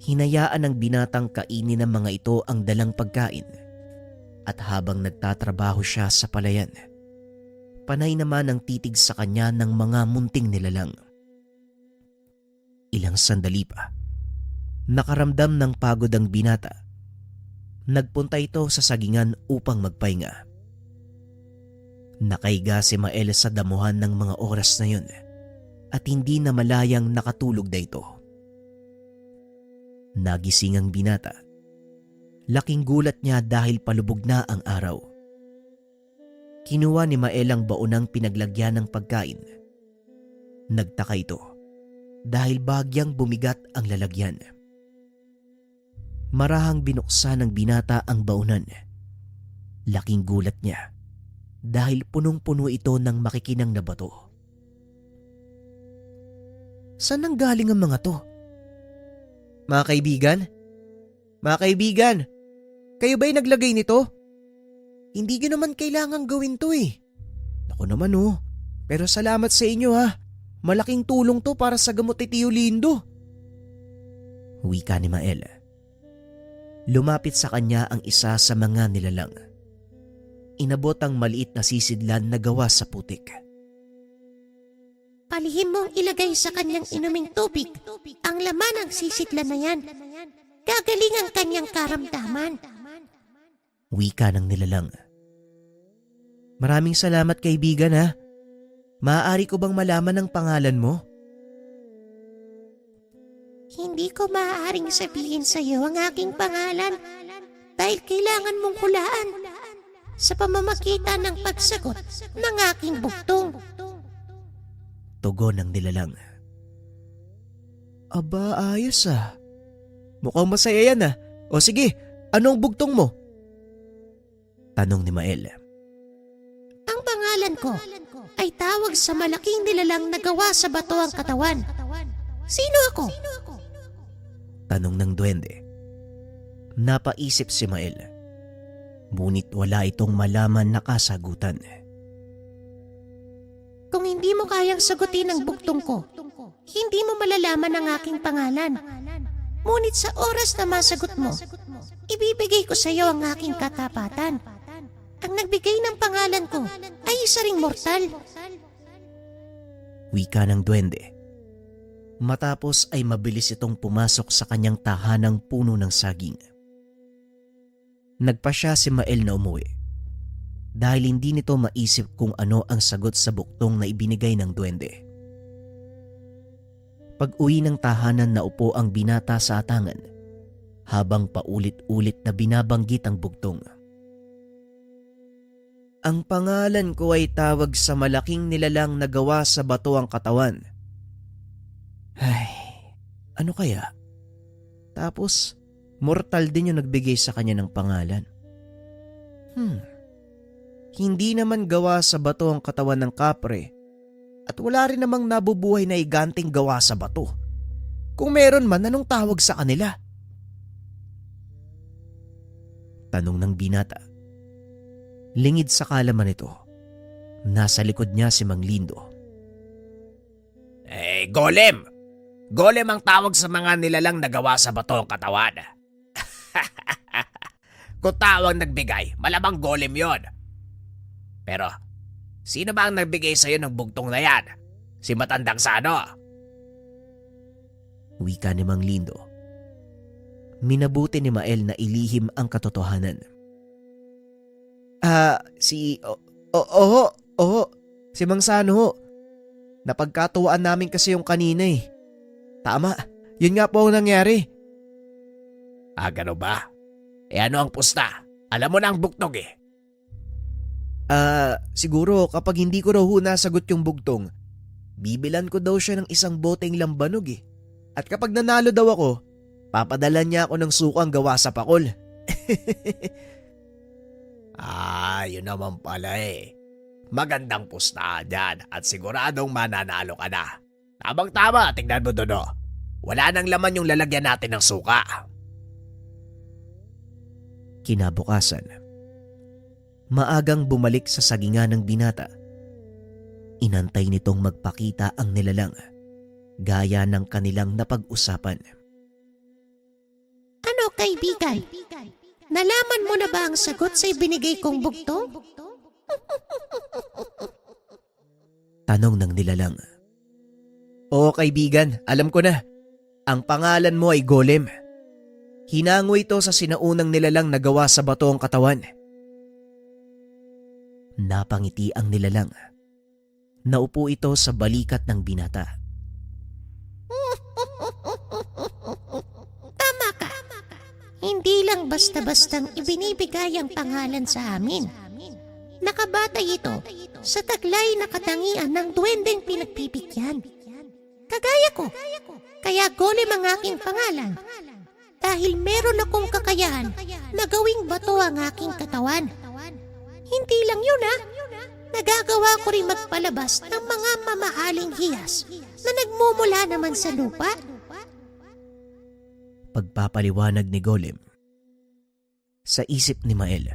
Hinayaan ng binatang kainin ng mga ito ang dalang pagkain at habang nagtatrabaho siya sa palayan, panay naman ang titig sa kanya ng mga munting nilalang. Ilang sandali pa, nakaramdam ng pagod ang binata. Nagpunta ito sa sagingan upang magpahinga. Nakaiga si Mael sa damuhan ng mga oras na yun at hindi na malayang nakatulog na ito. Nagising ang binata. Laking gulat niya dahil palubog na ang araw. Kinuha ni Mael ang baonang pinaglagyan ng pagkain. Nagtaka ito dahil bagyang bumigat ang lalagyan. Marahang binuksan ng binata ang baonan. Laking gulat niya dahil punong-puno ito ng makikinang na bato. Saan nang galing ang mga to? Mga kaibigan? Mga kaibigan, kayo ba'y naglagay nito? Hindi ko naman kailangang gawin to eh. Naku naman oh, pero salamat sa inyo ha. Malaking tulong to para sa gamot ni Tio Lindo. Wika ni Mael. Lumapit sa kanya ang isa sa mga nilalang. Inabot ang maliit na sisidlan na gawa sa putik. Palihim mong ilagay sa kanyang inuming tubig ang laman ng sisidlan na yan. Gagaling ang kanyang karamdaman. Wika ng nilalang. Maraming salamat kaibigan ha. Maaari ko bang malaman ang pangalan mo? Hindi ko maaaring sabihin sa iyo ang aking pangalan dahil kailangan mong hulaan sa pamamagitan ng pagsagot ng aking bugtong. Tugon ng nilalang. Aba, ayos ah. Mukhang masaya yan ah. O sige, anong bugtong mo? Tanong ni Mael. Ang pangalan ko ay tawag sa malaking nilalang na gawa sa bato ang katawan. Sino ako? Tanong ng duwende. Napaisip si Mael. Ngunit wala itong malaman na kasagutan. Kung hindi mo kayang sagutin ang bugtong ko, hindi mo malalaman ang aking pangalan. Ngunit sa oras na masagot mo, ibibigay ko sa iyo ang aking katapatan. Ang nagbigay ng pangalan ko ay isa ring mortal. Wika ng duwende. Matapos ay mabilis itong pumasok sa kanyang tahanang puno ng saging. Nagpa siya si Mael na umuwi dahil hindi nito maisip kung ano ang sagot sa buktong na ibinigay ng duwende. Pag-uwi ng tahanan, naupo ang binata sa atangan habang paulit-ulit na binabanggit ang bugtong. Ang pangalan ko ay tawag sa malaking nilalang na gawa sa bato ang katawan. Ay, ano kaya? Tapos, mortal din yung nagbigay sa kanya ng pangalan. Hindi naman gawa sa bato ang katawan ng kapre at wala rin namang nabubuhay na iganting gawa sa bato. Kung meron man, anong tawag sa kanila? Tanong ng binata. Lingid sa kalaman nito, nasa likod niya si Mang Lindo. Golem! Golem ang tawag sa mga nilalang na gawa sa bato ang katawan. Kung tawag nagbigay, malamang golem yon. Pero, sino ba ang nagbigay sa'yo ng bugtong na yan? Si matandang Sano? Wika ni Mang Lindo. Minabuti ni Mael na ilihim ang katotohanan. Si Mang Sano ho. Napagkatuwaan namin kasi yung kanina eh. Tama, yun nga po ang nangyari. Gano'n ba? Ano ang pusta? Alam mo na ang bugtong eh. Siguro kapag hindi ko raw ho nasagot yung bugtong, bibilan ko daw siya ng isang boteng lambanog eh. At kapag nanalo daw ako, papadala niya ako ng sukang gawa sa pakol. Yun naman pala eh. Magandang pusta dyan at siguradong mananalo ka na. Tamang-tama, tignan mo doon oh. Wala nang laman yung lalagyan natin ng suka. Kinabukasan, maagang bumalik sa sagingan ng binata. Inantay nitong magpakita ang nilalang, gaya ng kanilang napag-usapan. kaibigan? Nalaman mo na ba ang sagot sa ibinigay kong bugtong? Tanong ng nilalang. Oo kaibigan, alam ko na. Ang pangalan mo ay Golem. Hinango ito sa sinaunang nilalang na gawa sa bato ang katawan. Napangiti ang nilalang. Naupo ito sa balikat ng binata. Tama ka. Hindi lang basta-bastang ibinibigay ang pangalan sa amin. Nakabatay ito sa taglay na katangian ng duwendeng pinagpipigyan. Kagaya ko. Kaya Golem ang aking pangalan. Dahil meron akong kakayahan na gawing bato ang aking katawan. Hindi lang yun Nagagawa ko rin magpalabas ng mga mamahaling hiyas na nagmumula naman sa lupa. Pagpapaliwanag ni Golem. Sa isip ni Mael,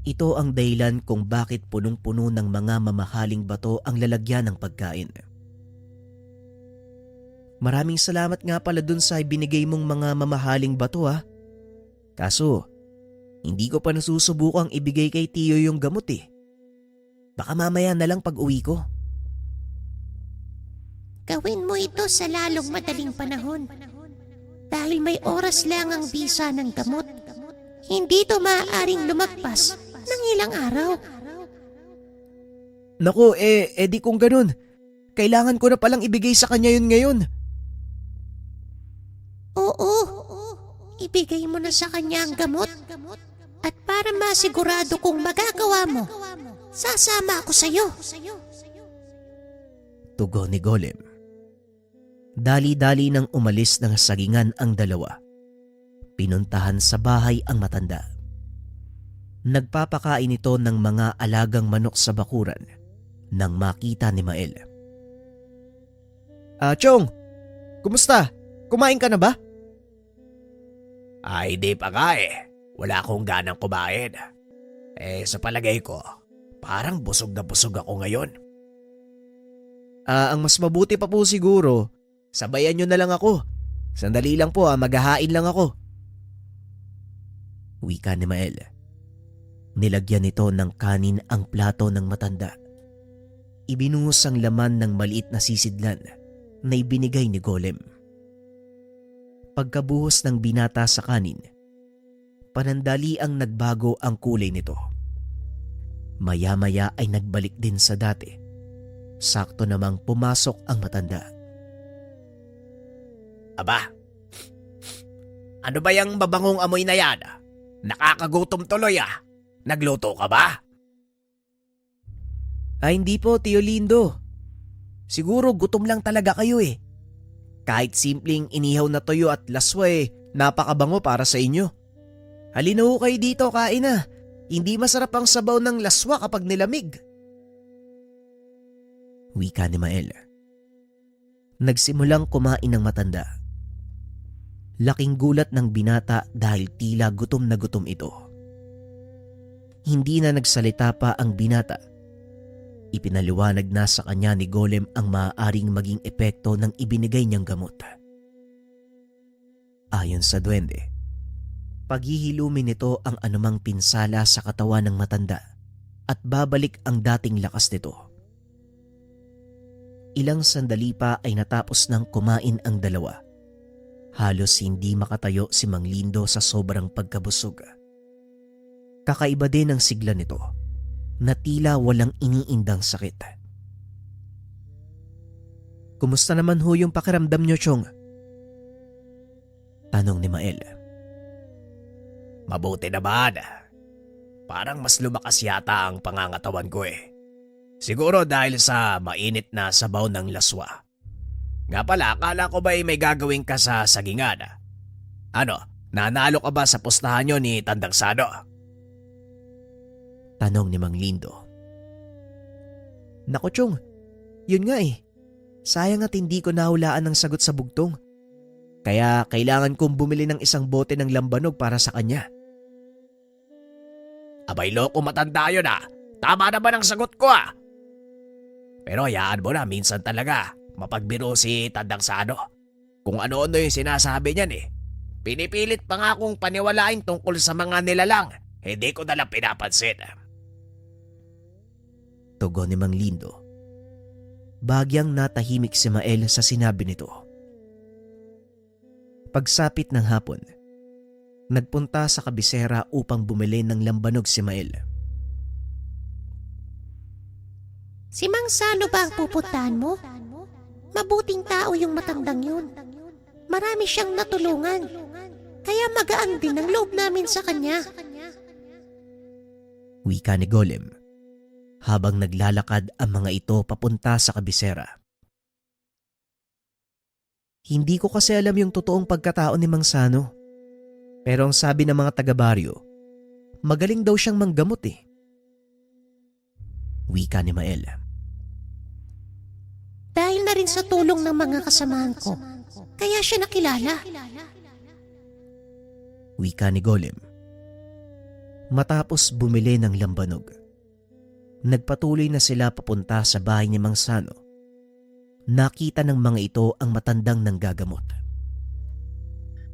ito ang dahilan kung bakit punong-puno ng mga mamahaling bato ang lalagyan ng pagkain. Maraming salamat nga pala dun sa ibinigay mong mga mamahaling bato Kaso, hindi ko pa nasusubukang ibigay kay Tiyo yung gamot Baka mamaya na lang pag uwi ko. Gawin mo ito sa lalong madaling panahon. Dahil may oras lang ang bisa ng gamot. Hindi ito maaaring lumagpas ng ilang araw. Naku, di kung ganun. Kailangan ko na palang ibigay sa kanya yun ngayon. Oo, ibigay mo na sa kanya ang gamot. At para masigurado kung magagawa mo, sasama ako sa'yo. Tugon ni Golem. Dali-dali nang umalis ng sagingan ang dalawa. Pinuntahan sa bahay ang matanda. Nagpapakain ito ng mga alagang manok sa bakuran nang makita ni Mael. Chong, kumusta? Kumain ka na ba? Ay, di pa nga Wala akong ganang kumain. Sa palagay ko, parang busog na busog ako ngayon. Ang mas mabuti pa po siguro, sabayan nyo na lang ako. Sandali lang po maghahain lang ako. Wika ni Mael. Nilagyan nito ng kanin ang plato ng matanda. Ibinuhos ang laman ng maliit na sisidlan na ibinigay ni Golem. Pagkabuhos ng binata sa kanin, panandali ang nagbago ang kulay nito. Maya-maya ay nagbalik din sa dati. Sakto namang pumasok ang matanda. Aba, ano ba yung babangong amoy na yan? Nakakagutom tuloy Nagluto ka ba? Hindi po, Tio Lindo. Siguro gutom lang talaga kayo Kahit simpleng inihaw na toyo at laswa napakabango para sa inyo. Halina ho kayo dito, kain na. Hindi masarap ang sabaw ng laswa kapag nilamig. Wika ni Mael. Nagsimulang kumain ng matanda. Laking gulat ng binata dahil tila gutom na gutom ito. Hindi na nagsalita pa ang binata. Ipinaliwanag na sa kanya ni Golem ang maaaring maging epekto ng ibinigay niyang gamot. Ayon sa duwende, paghihilumin nito ang anumang pinsala sa katawan ng matanda at babalik ang dating lakas nito. Ilang sandali pa ay natapos nang kumain ang dalawa. Halos hindi makatayo si Mang Lindo sa sobrang pagkabusog. Kakaiba din ang sigla nito na tila walang iniindang sakit. Kumusta naman ho yung pakiramdam niyo, Chong? Tanong ni Mael. Mabuti naman. Parang mas lumakas yata ang pangangatawan ko Siguro dahil sa mainit na sabaw ng laswa. Nga pala, akala ko ba'y may gagawin ka sa sagingan? Ano, nanalo ka ba sa pustahan nyo ni Tandang Sado? Tanong ni Mang Lindo. Naku, Chong, yun nga Sayang at hindi ko nahulaan ang sagot sa bugtong. Kaya kailangan kong bumili ng isang bote ng lambanog para sa kanya. Abay loko, matanda yun Tama naman ang sagot ko Pero hayaan mo na, minsan talaga mapagbiro si Tandang Sado. Kung ano-ano yung sinasabi niyan Pinipilit pa nga akong paniwalain tungkol sa mga nilalang. Hindi ko nalang pinapansin. Tugon ni Mang Lindo. Bagyang natahimik si Mael sa sinabi nito. Pagsapit ng hapon, nagpunta sa kabisera upang bumili ng lambanog si Mael. Si Mang Salo ba ang pupuntahan mo? Mabuting tao yung matandang yun. Marami siyang natulungan. Kaya magaan din ang loob namin sa kanya. Wika ni Golem habang naglalakad ang mga ito papunta sa kabisera. Hindi ko kasi alam yung totoong pagkatao ni Mang Sano. Pero ang sabi ng mga taga-baryo, magaling daw siyang manggamot eh. Wika ni Mael. Dahil na rin sa tulong ng mga kasamahan ko, kaya siya nakilala. Wika ni Golem. Matapos bumili ng lambanog, nagpatuloy na sila papunta sa bahay ni Mang Sano. Nakita ng mga ito ang matandang nanggagamot.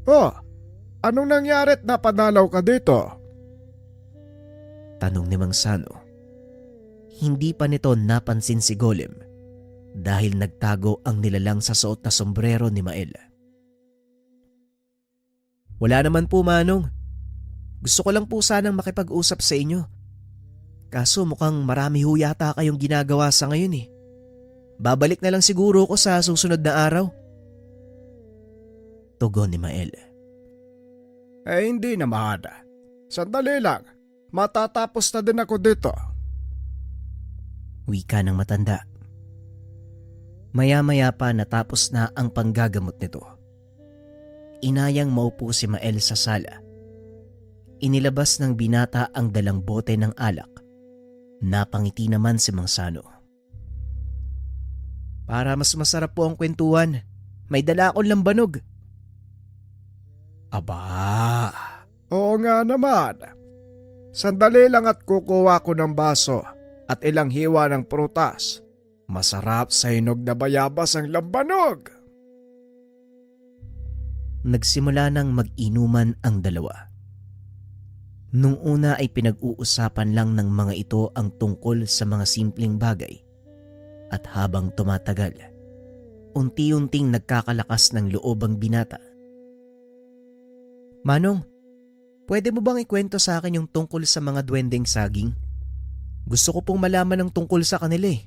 Oh, anong nangyarit na padalaw ka dito? Tanong ni Mang Sano. Hindi pa nito napansin si Golem dahil nagtago ang nilalang sa suot na sombrero ni Mael. Wala naman po, Manong. Gusto ko lang po sanang makipag-usap sa inyo. Kaso mukhang marami ho yata kayong ginagawa sa ngayon eh. Babalik na lang siguro ko sa susunod na araw. Tugon ni Mael. Hindi naman. Sandali lang. Matatapos na din ako dito. Wika ng matanda. Maya-maya pa natapos na ang panggagamot nito. Inayang maupo si Mael sa sala. Inilabas ng binata ang dalang bote ng alak. Napangiti naman si Mang Sano. Para mas masarap po ang kwentuhan, may dala akong lambanog. Aba, oo nga naman. Sandali lang at kukuha ko ng baso at ilang hiwa ng prutas. Masarap sa hinog na bayabas ang lambanog. Nagsimula nang mag-inuman ang dalawa. Nung una ay pinag-uusapan lang ng mga ito ang tungkol sa mga simpleng bagay. At habang tumatagal, unti-unting nagkakalakas ng loob ang binata. Manong, pwede mo bang ikwento sa akin yung tungkol sa mga duwendeng saging? Gusto ko pong malaman ng tungkol sa kanila eh.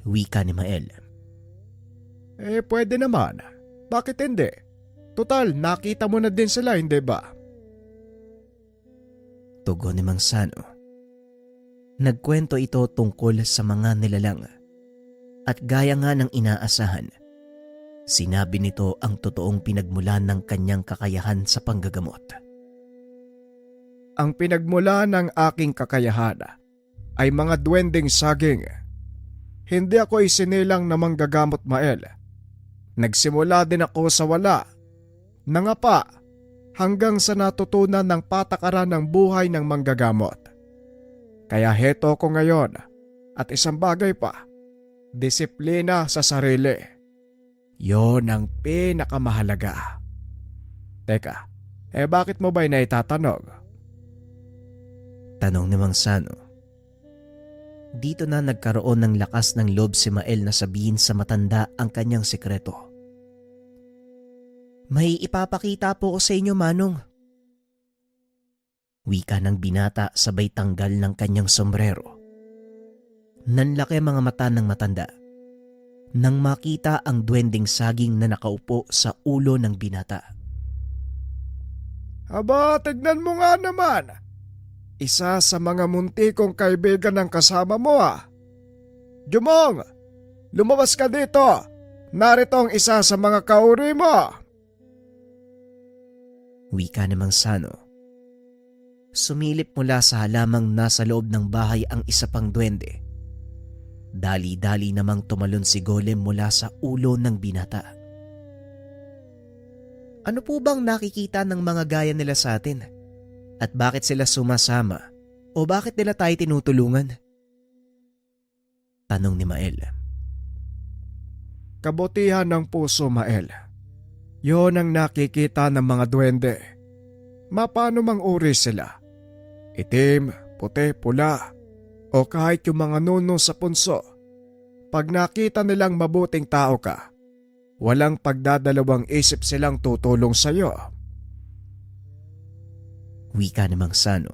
Wika ni Mael. Pwede naman. Bakit hindi? Total, nakita mo na din sila, hindi ba? Tugon ni Mang Sano. Nagkwento ito tungkol sa mga nilalang. At gaya nga ng inaasahan, sinabi nito ang totoong pinagmulan ng kanyang kakayahan sa panggagamot. Ang pinagmula ng aking kakayahan ay mga duwendeng saging. Hindi ako isinilang na manggagamot, Mael. Nagsimula din ako sa wala, nangapa, hanggang sa natutunan ng patakaran ng buhay ng manggagamot. Kaya heto ko ngayon at isang bagay pa, disiplina sa sarili. Yon ang pinakamahalaga. Teka, bakit mo ba naitatanong? Tanong ni Mang Sano. Dito na nagkaroon ng lakas ng loob si Mael na sabihin sa matanda ang kanyang sikreto. May ipapakita po ko sa inyo, Manong. Wika ng binata sabay tanggal ng kanyang sombrero. Nanlaki mga mata ng matanda nang makita ang duwendeng saging na nakaupo sa ulo ng binata. Aba, tignan mo nga naman. Isa sa mga munti kong kaibigan ng kasama mo Jumong, lumabas ka dito. Narito ang isa sa mga kauri mo. Wika ni Mang Sano. Sumilip mula sa halamang nasa loob ng bahay ang isa pang duwende. Dali-dali namang tumalon si Golem mula sa ulo ng binata. Ano po bang nakikita ng mga gaya nila sa atin? At bakit sila sumasama? O bakit nila tayo tinutulungan? Tanong ni Mael. Kabutihan ng puso, Mael. Yon ang nakikita ng mga duwende. Mapano mang uri sila. Itim, puti, pula, o kahit yung mga nuno sa punso. Pag nakita nilang mabuting tao ka, walang pagdadalawang isip silang tutulong sa'yo. Wika ni Mang Sano.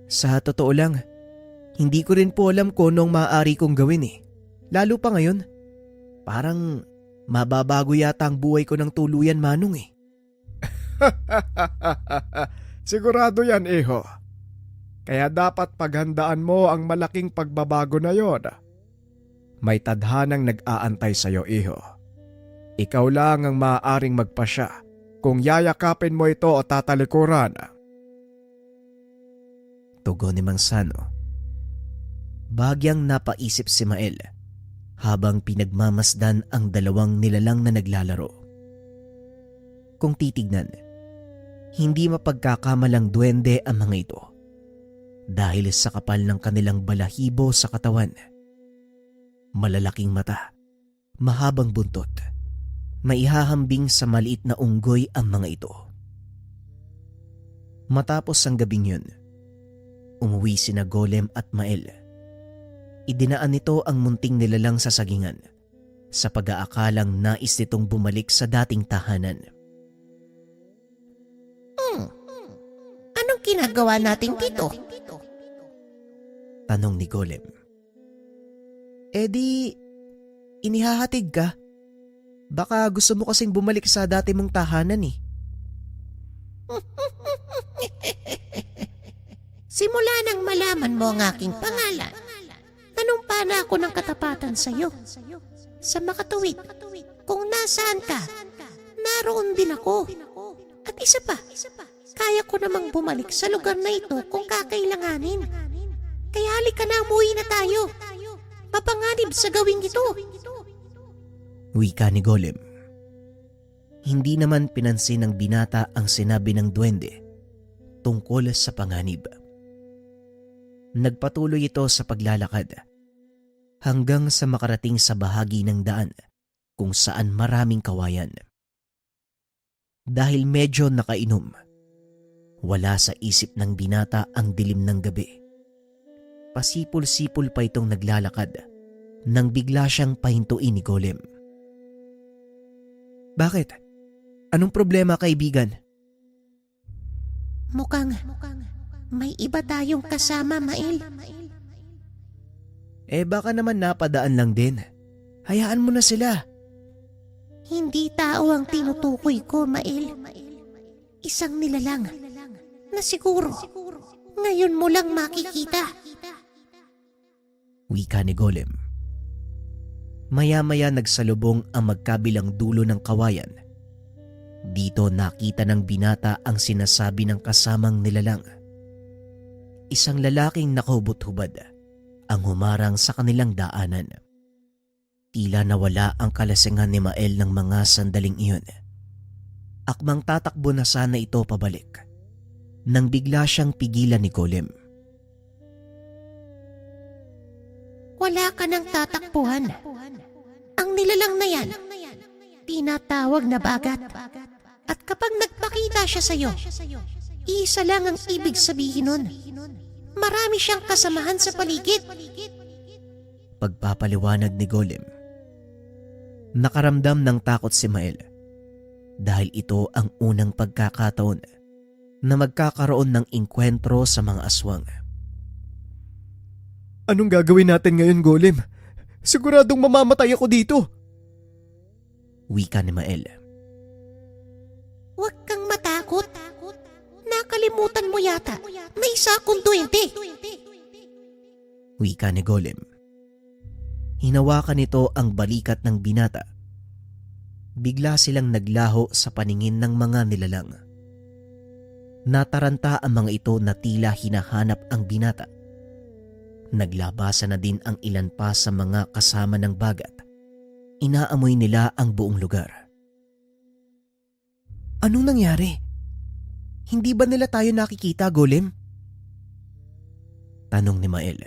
Sa totoo lang, hindi ko rin po alam kung anong maaari kong gawin eh. Lalo pa ngayon, parang mababago yata ang buhay ko ng tuluyan, Manong eh. Sigurado yan, iho. Kaya dapat paghandaan mo ang malaking pagbabago na yon. May tadhanang nag-aantay sa'yo, iho. Ikaw lang ang maaaring magpasya kung yayakapin mo ito o tatalikuran. Tugon ni Mang Sano. Bagyang napaisip si Mael habang pinagmamasdan ang dalawang nilalang na naglalaro. Kung titignan, hindi mapagkakamalang duwende ang mga ito dahil sa kapal ng kanilang balahibo sa katawan. Malalaking mata, mahabang buntot, maihahambing sa maliit na unggoy ang mga ito. Matapos ang gabing yun, umuwi sina Golem at Mael. Idinaan nito ang munting nilalang sa sagingan sa pag-aakalang nais nitong bumalik sa dating tahanan. Anong ginagawa natin dito? Tanong ni Golem. Di, inihahatid ka. Baka gusto mo kasing bumalik sa dati mong tahanan eh. Simula nang malaman mo ang aking pangalan, nanumpa na ako ng katapatan sa iyo. Sa makatuwid, kung nasaan ka, naroon din ako. At isa pa, kaya ko namang bumalik sa lugar na ito kung kakailanganin. Kaya halika na, umuwi na tayo. Papanganib sa gawing ito. Wika ni Golem. Hindi naman pinansin ng binata ang sinabi ng duwende tungkol sa panganib. Nagpatuloy ito sa paglalakad hanggang sa makarating sa bahagi ng daan kung saan maraming kawayan. Dahil medyo nakainom, wala sa isip ng binata ang dilim ng gabi. Pasipul-sipul pa itong naglalakad nang bigla siyang pahintuin ni Golem. Bakit? Anong problema, kaibigan? Mukhang may iba tayong kasama, Mael. Baka naman napadaan lang din. Hayaan mo na sila. Hindi tao ang tinutukoy ko, Mael. Isang nilalang na siguro ngayon mo lang makikita. Wika ni Golem. Maya-maya nagsalubong ang magkabilang dulo ng kawayan. Dito nakita ng binata ang sinasabi ng kasamang nilalang. Isang lalaking nakahubot-hubad ang humarang sa kanilang daanan. Tila nawala ang kalasingan ni Mael ng mga sandaling iyon. Akmang tatakbo na sana ito pabalik nang bigla siyang pigilan ni Golem. Wala ka nang tatakbuhan. Ang nilalang na yan, tinatawag na bagat. At kapag nagpakita siya sa'yo, isa lang ang ibig sabihin nun. Marami siyang kasamahan sa paligid. Pagpapaliwanag ni Golem. Nakaramdam ng takot si Mael dahil ito ang unang pagkakataon na magkakaroon ng inkwentro sa mga aswang. Anong gagawin natin ngayon, Golem? Siguradong mamamatay ako dito. Wika ni Mael. Huwag kang matakot. Nakalimutan mo yata na isa akong duwende. Wika ni Golem. Hinawakan nito ang balikat ng binata. Bigla silang naglaho sa paningin ng mga nilalang. Nataranta ang mga ito na tila hinahanap ang binata. Naglabasa na din ang ilan pa sa mga kasama ng bagat. Inaamoy nila ang buong lugar. Anong nangyari? Hindi ba nila tayo nakikita, Golem? Tanong ni Mael.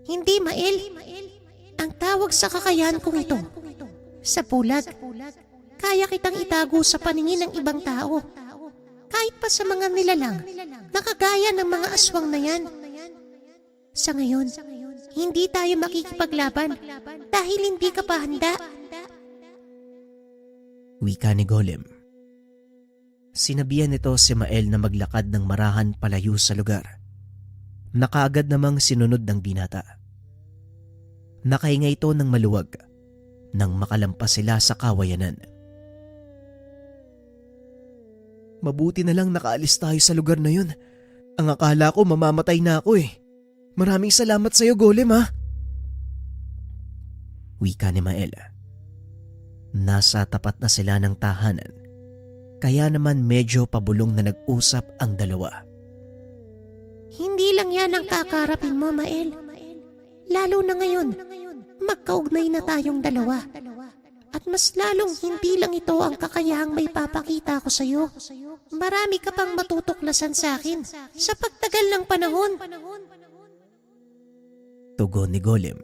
Hindi, Mael. Ang tawag sa kakayahan kong ito, Sa pulag, kaya kitang itago sa paningin ng ibang tao. Kahit pa sa mga nilalang, nakagaya ng mga aswang na yan. Sa ngayon, hindi tayo makikipaglaban dahil hindi ka pa handa. Wika ni Golem. Sinabihan nito si Mael na maglakad ng marahan palayo sa lugar. Nakaagad namang sinunod ng binata. Nakahinga ito ng maluwag nang makalampas sila sa kawayanan. Mabuti na lang nakaalis tayo sa lugar na yun. Ang akala ko mamamatay na ako eh. Maraming salamat sa'yo, Golem, ha? Wika ni Mael. Nasa tapat na sila ng tahanan, kaya naman medyo pabulong na nag-usap ang dalawa. Hindi lang yan ang kakarapin mo, Mael. Lalo na ngayon, magkaugnay na tayong dalawa. At mas lalong hindi lang ito ang kakayahang may papakita ko sa'yo. Marami ka pang matutuklasan sa akin sa pagtagal ng panahon. Tugon ni Golem.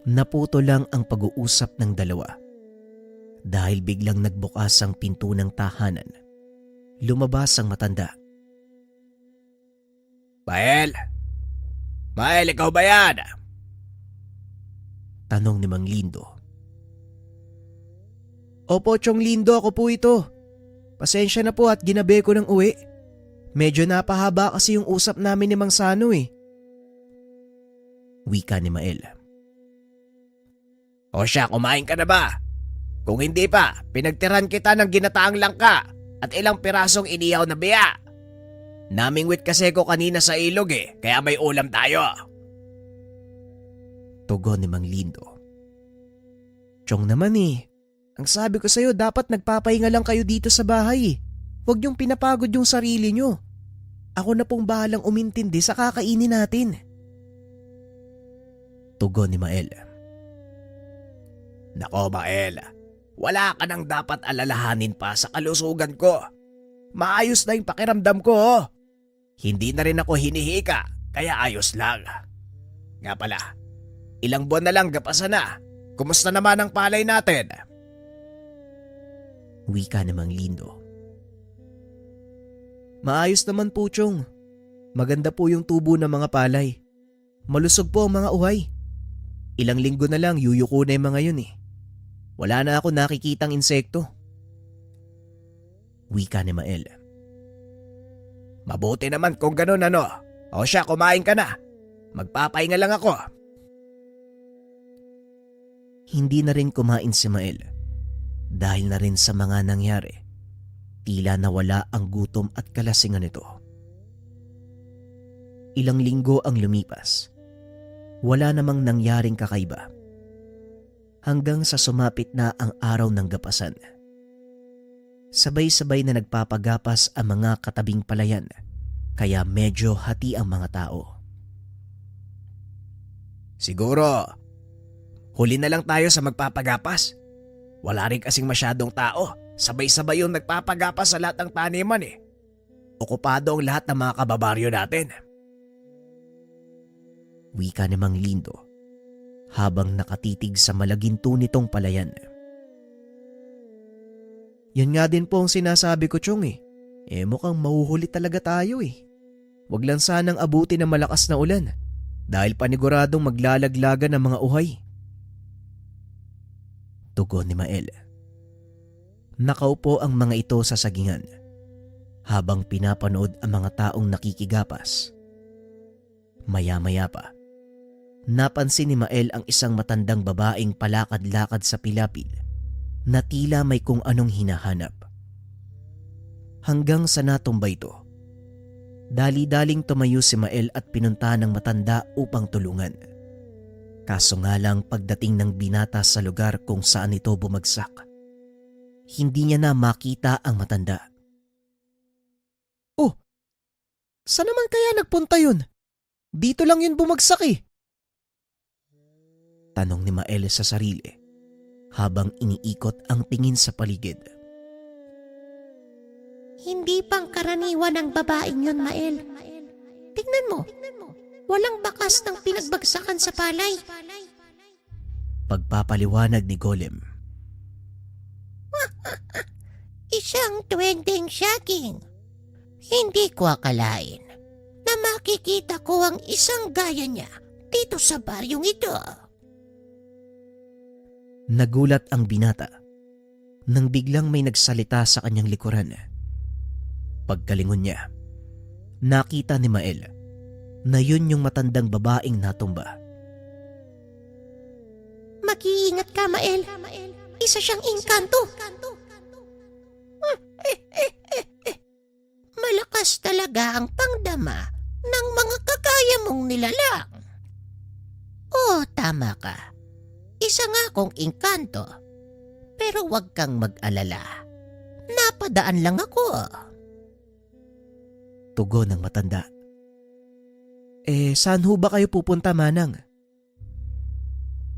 Naputo lang ang pag-uusap ng dalawa dahil biglang nagbukas ang pinto ng tahanan. Lumabas ang matanda. Mael! Mael, ikaw ba yan? Tanong ni Mang Lindo. Opo, Chong Lindo, ako po ito. Pasensya na po at ginabi ko ng uwi. Medyo napahaba kasi yung usap namin ni Mang Sano eh. Wika ni Mael. O siya, kumain ka na ba? Kung hindi pa, pinagtiran kita ng ginataang langka at ilang pirasong inihaw na biya. Namingwit kasi ko kanina sa ilog eh, kaya may ulam tayo. Tugon ni Mang Lindo. Chong naman eh. Ang sabi ko sa'yo, dapat nagpapahinga lang kayo dito sa bahay. Huwag niyong pinapagod yung sarili niyo. Ako na pong bahalang umintindi sa kakainin natin. Tugon ni Mael. Nako Mael, wala ka nang dapat alalahanin pa sa kalusugan ko. Maayos na yung pakiramdam ko. Oh. Hindi na rin ako hinihika, kaya ayos lang. Nga pala, ilang buwan na lang gapasan na. Kumusta naman ang palay natin? Wika ni Mang Lindo. Maayos naman po, Chong. Maganda po yung tubo ng mga palay. Malusog po ang mga uhay. Ilang linggo na lang yuyuko na yung mga yun eh. Wala na ako nakikitang insekto. Wika ni Mael. Mabuti naman kung ganun ano. O siya, kumain ka na. Magpapahinga lang ako. Hindi na rin kumain si Mael. Dahil na rin sa mga nangyari. Tila nawala ang gutom at kalasingan nito. Ilang linggo ang lumipas. Wala namang nangyaring kakaiba. Hanggang sa sumapit na ang araw ng gapasan. Sabay-sabay na nagpapagapas ang mga katabing palayan, kaya medyo hati ang mga tao. Siguro, huli na lang tayo sa magpapagapas. Wala rin kasing masyadong tao. Sabay-sabay yung nagpapagapas sa lahat ng taniman eh. Okupado ang lahat ng mga kababaryo natin. Wika ni Mang Lindo habang nakatitig sa malaginto nitong palayan. Yan nga din po ang sinasabi ko, Chong eh. Mukhang mahuhuli talaga tayo eh. Wag lang sanang abuti ng malakas na ulan dahil paniguradong maglalaglagan ng mga uhay. Tugon ni Mael. Nakaupo ang mga ito sa sagingan habang pinapanood ang mga taong nakikigapas. Maya-maya pa, napansin ni Mael ang isang matandang babaeng palakad-lakad sa pilapil na tila may kung anong hinahanap. Hanggang sa natumba ito, dali-daling tumayo si Mael at pinuntahan ng matanda upang tulungan. Kaso nga lang pagdating ng binata sa lugar kung saan ito bumagsak, hindi niya na makita ang matanda. Oh, saan naman kaya nagpunta yun? Dito lang yun bumagsak eh. Tanong ni Mael sa sarili habang iniikot ang tingin sa paligid. Hindi pang karaniwan ang babaeng yun, Mael. Tignan mo, walang bakas ng pinagbagsakan sa palay. Pagpapaliwanag ni Golem. Isang duwendeng shaging. Hindi ko akalain na makikita ko ang isang gaya niya dito sa baryong ito. Nagulat ang binata nang biglang may nagsalita sa kanyang likuran. Pagkalingon niya, nakita ni Mael na yun yung matandang babaeng natumba. Mag-iingat ka, Mael. Isa siyang engkanto. Malakas talaga ang pangdama ng mga kagaya mong nilalang. Oo, tama ka. Isa nga akong engkanto. Pero huwag kang mag-alala. Napadaan lang ako. Tugon ng matanda. Saan ho ba kayo pupunta, Manang?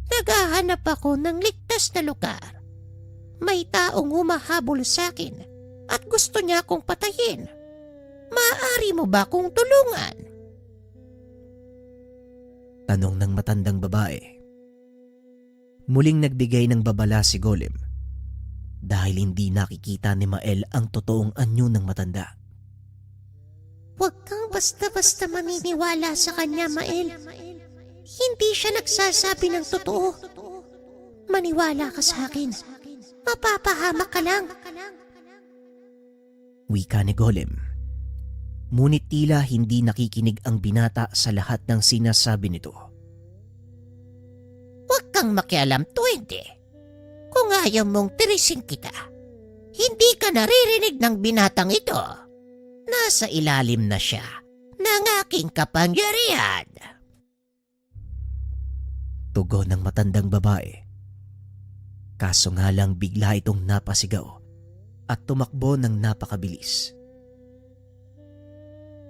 Naghahanap ako ng ligtas na lugar. May taong humahabol sa akin at gusto niya akong patayin. Maaari mo ba akong tulungan? Tanong ng matandang babae. Muling nagbigay ng babala si Golem dahil hindi nakikita ni Mael ang totoong anyo ng matanda. Huwag kang basta-basta maniniwala sa kanya, Mael. Hindi siya nagsasabi ng totoo. Maniwala ka sa akin. Mapapahamak ka lang. Wika ni Golem. Ngunit tila hindi nakikinig ang binata sa lahat ng sinasabi nito. Huwag kang makialam, Duwende. Kung ayaw mong tirisin kita, hindi ka naririnig ng binatang ito. Nasa ilalim na siya ng aking kapangyarihan. Tugon ng matandang babae. Kaso nga lang bigla itong napasigaw at tumakbo ng napakabilis.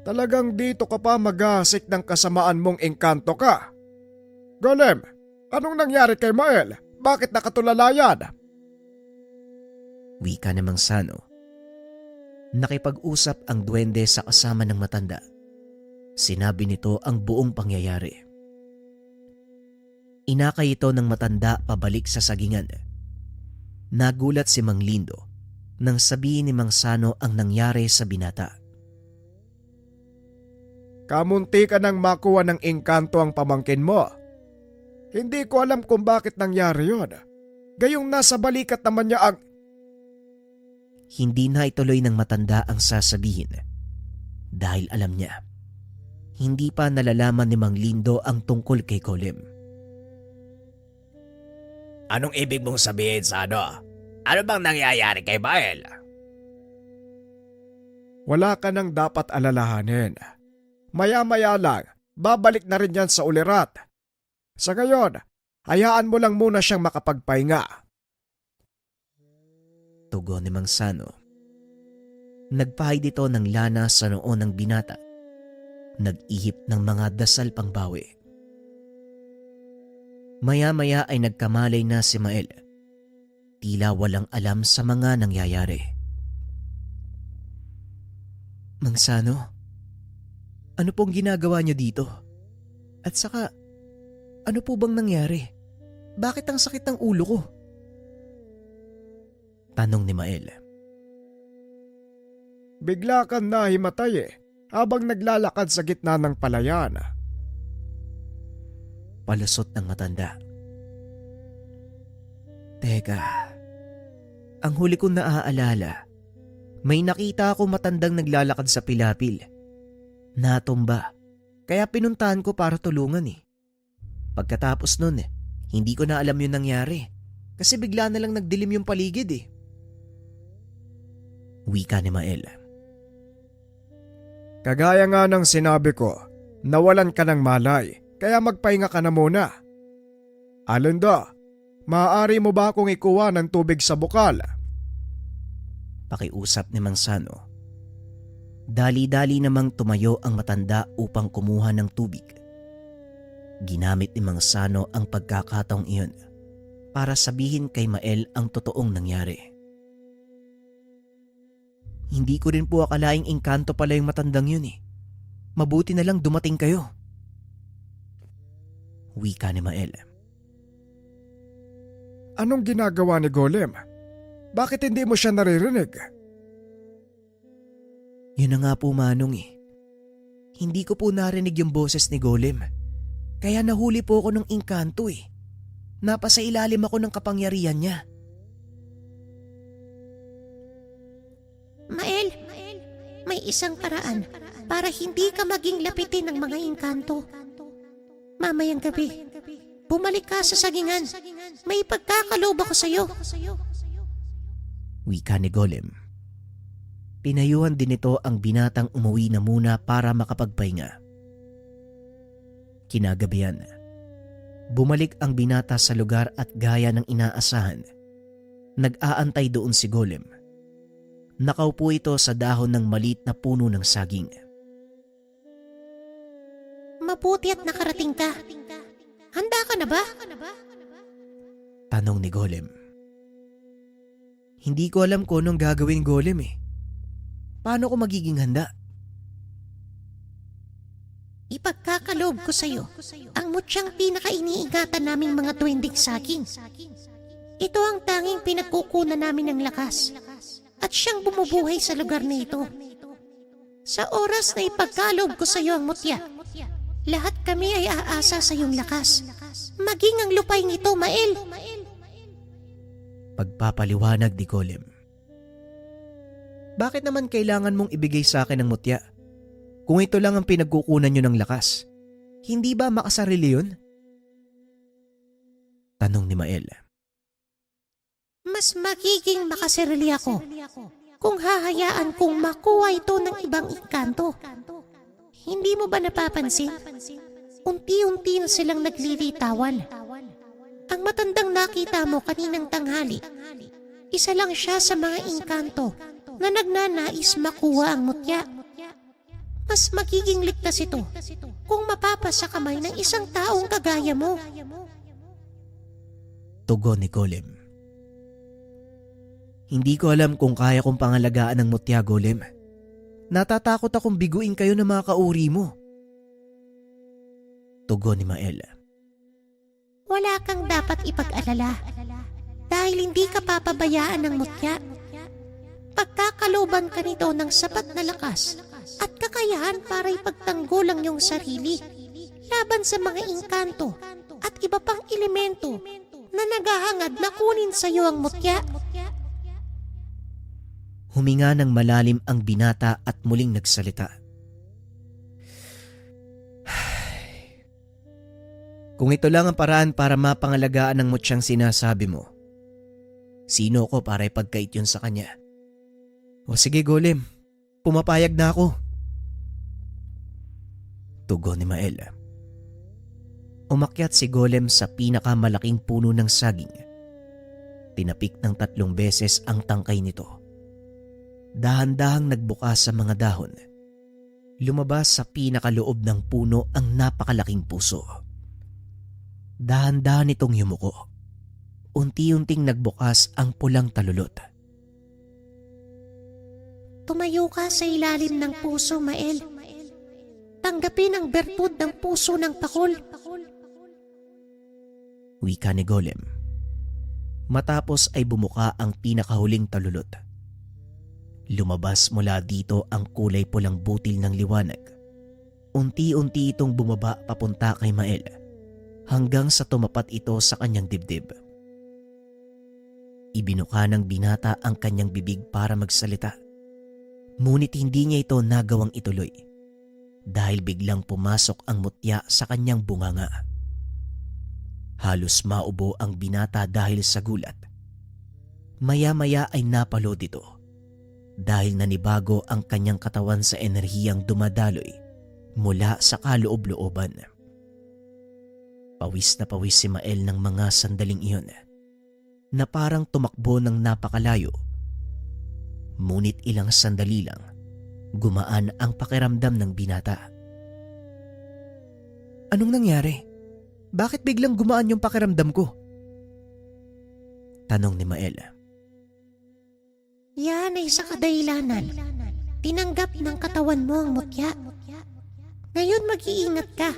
Talagang dito ka pa maghahasik ng kasamaan mong engkanto ka. Golem, anong nangyari kay Mael? Bakit nakatulala yan? Wika namang Sano. Nakipag-usap ang duwende sa kasama ng matanda. Sinabi nito ang buong pangyayari. Inakay ito ng matanda pabalik sa sagingan. Nagulat si Mang Lindo nang sabihin ni Mang Sano ang nangyari sa binata. Kamunti ka nang makuha ng engkanto ang pamangkin mo. Hindi ko alam kung bakit nangyari yon. Gayong nasa balikat naman niya ang... Hindi na ituloy ng matanda ang sasabihin dahil alam niya. Hindi pa nalalaman ni Mang Lindo ang tungkol kay Golem. Anong ibig mong sabihin, Sano? Ano bang nangyayari kay Mael? Wala ka nang dapat alalahanin. Maya-maya lang, babalik na rin yan sa ulirat. Sa ngayon, hayaan mo lang muna siyang makapagpahinga. Tugon ni Mang Sano. Nagpahid ito ng lana sa noo ng binata. Nag-ihip ng mga dasal pangbawi. Maya-maya ay nagkamalay na si Mael. Tila walang alam sa mga nangyayari. Mang Sano, ano pong ginagawa niyo dito? At saka, ano po bang nangyari? Bakit ang sakit ng ulo ko? Tanong ni Mael. Bigla kang nahimatay habang naglalakad sa gitna ng palayan. Palusot ng matanda. Teka, ang huli kong naaalala, may nakita ako matandang naglalakad sa pilapil. Natumba, kaya pinuntahan ko para tulungan Pagkatapos nun hindi ko na alam yung nangyari kasi bigla na lang nagdilim yung paligid Wika ni Mael. Kagaya nga ng sinabi ko, nawalan ka ng malay, kaya magpahinga ka na muna. Alinda, maaari mo ba akong ikuha ng tubig sa bukal? Pakiusap ni Mang Sano. Dali-dali namang tumayo ang matanda upang kumuha ng tubig. Ginamit ni Mang Sano ang pagkakataong iyon para sabihin kay Mael ang totoong nangyari. Hindi ko rin po akalaing engkanto pala yung matandang yun Mabuti na lang dumating kayo. Wika ni Mael. Anong ginagawa ni Golem? Bakit hindi mo siya naririnig? Yun na nga po Manong eh. Hindi ko po narinig yung boses ni Golem. Kaya nahuli po ako ng engkanto eh. Napasailalim ako ng kapangyarihan niya. Mael, may isang paraan para hindi ka maging lapitin ng mga engkanto. Mamayang gabi, bumalik ka sa sagingan. May pagkakalob ako sa'yo. Wika ni Golem. Pinayuhan din ito ang binatang umuwi na muna para makapagpahinga. Kinagabihan, bumalik ang binata sa lugar at gaya ng inaasahan. Nag-aantay doon si Golem. Nakaupo ito sa dahon ng maliit na puno ng saging. Mabuti at nakarating ka. Handa ka na ba? Tanong ni Golem. Hindi ko alam kung anong gagawin Golem eh. Paano ko magiging handa? Ipagkakalob ko sa'yo ang mutyang pinaka-iniingatan naming mga duwending saging. Ito ang tanging pinagkukunan namin ng lakas at siyang bumubuhay sa lugar na ito. Sa oras na ipagkalob ko sa'yo ang mutya, lahat kami ay aasa sa iyong lakas. Maging ang lupain ito, Mael. Pagpapaliwanag ni Golem. Bakit naman kailangan mong ibigay sa akin ang mutya? Kung ito lang ang pinagkukunan nyo ng lakas, hindi ba makasarili yun? Tanong ni Mael. Mas magiging makasarili ako kung hahayaan kong makuha ito ng ibang engkanto. Hindi mo ba napapansin? Unti-unti na silang naglilitawan. Ang matandang nakita mo kaninang tanghali, isa lang siya sa mga engkanto na nagnanais makuha ang mutya. Mas magiging ligtas ito kung mapapa sa kamay ng isang taong kagaya mo. Tugon ni Golem. Hindi ko alam kung kaya kong pangalagaan ng mutya, Golem. Natatakot akong biguin kayo ng mga kauri mo. Tugon ni Mael. Wala kang dapat ipag-alala dahil hindi ka papabayaan ng mutya. Pagkakaloban ka nito ng sapat na lakas at kakayahan para ipagtanggol ang iyong sarili laban sa mga engkanto at iba pang elemento na naghahangad na kunin sa iyo ang mutya. Huminga ng malalim ang binata at muling nagsalita. Kung ito lang ang paraan para mapangalagaan ng mutyang sinasabi mo, sino ko para ipagkait yun sa kanya? O sige Golem, pumapayag na ako. Tugon ni Mael. Umakyat si Golem sa pinakamalaking puno ng saging. Tinapik ng 3 beses ang tangkay nito. Dahan-dahang nagbukas sa mga dahon. Lumabas sa pinakaloob ng puno ang napakalaking puso. Dahan-dahan itong yumuko. Unti-unting nagbukas ang pulang talulot. Tumayo ka sa ilalim ng puso, Mael. Tanggapin ang bertud ng puso ng pakol. Wika ni Golem. Matapos ay bumuka ang pinakahuling talulot. Lumabas mula dito ang kulay pulang butil ng liwanag. Unti-unti itong bumaba papunta kay Mael hanggang sa tumapat ito sa kanyang dibdib. Ibinuka ng binata ang kanyang bibig para magsalita. Ngunit hindi niya ito nagawang ituloy dahil biglang pumasok ang mutya sa kanyang bunganga. Halos maubo ang binata dahil sa gulat. Maya-maya ay napalod ito dahil nanibago ang kanyang katawan sa enerhiyang dumadaloy mula sa kaloob-looban. Pawis na pawis si Mael ng mga sandaling iyon na parang tumakbo ng napakalayo. Ngunit ilang sandali lang, gumaan ang pakiramdam ng binata. Anong nangyari? Bakit biglang gumaan yung pakiramdam ko? Tanong ni Mael. Yan ay sa kadahilanan. Tinanggap ng katawan mo ang mutya. Ngayon mag-iingat ka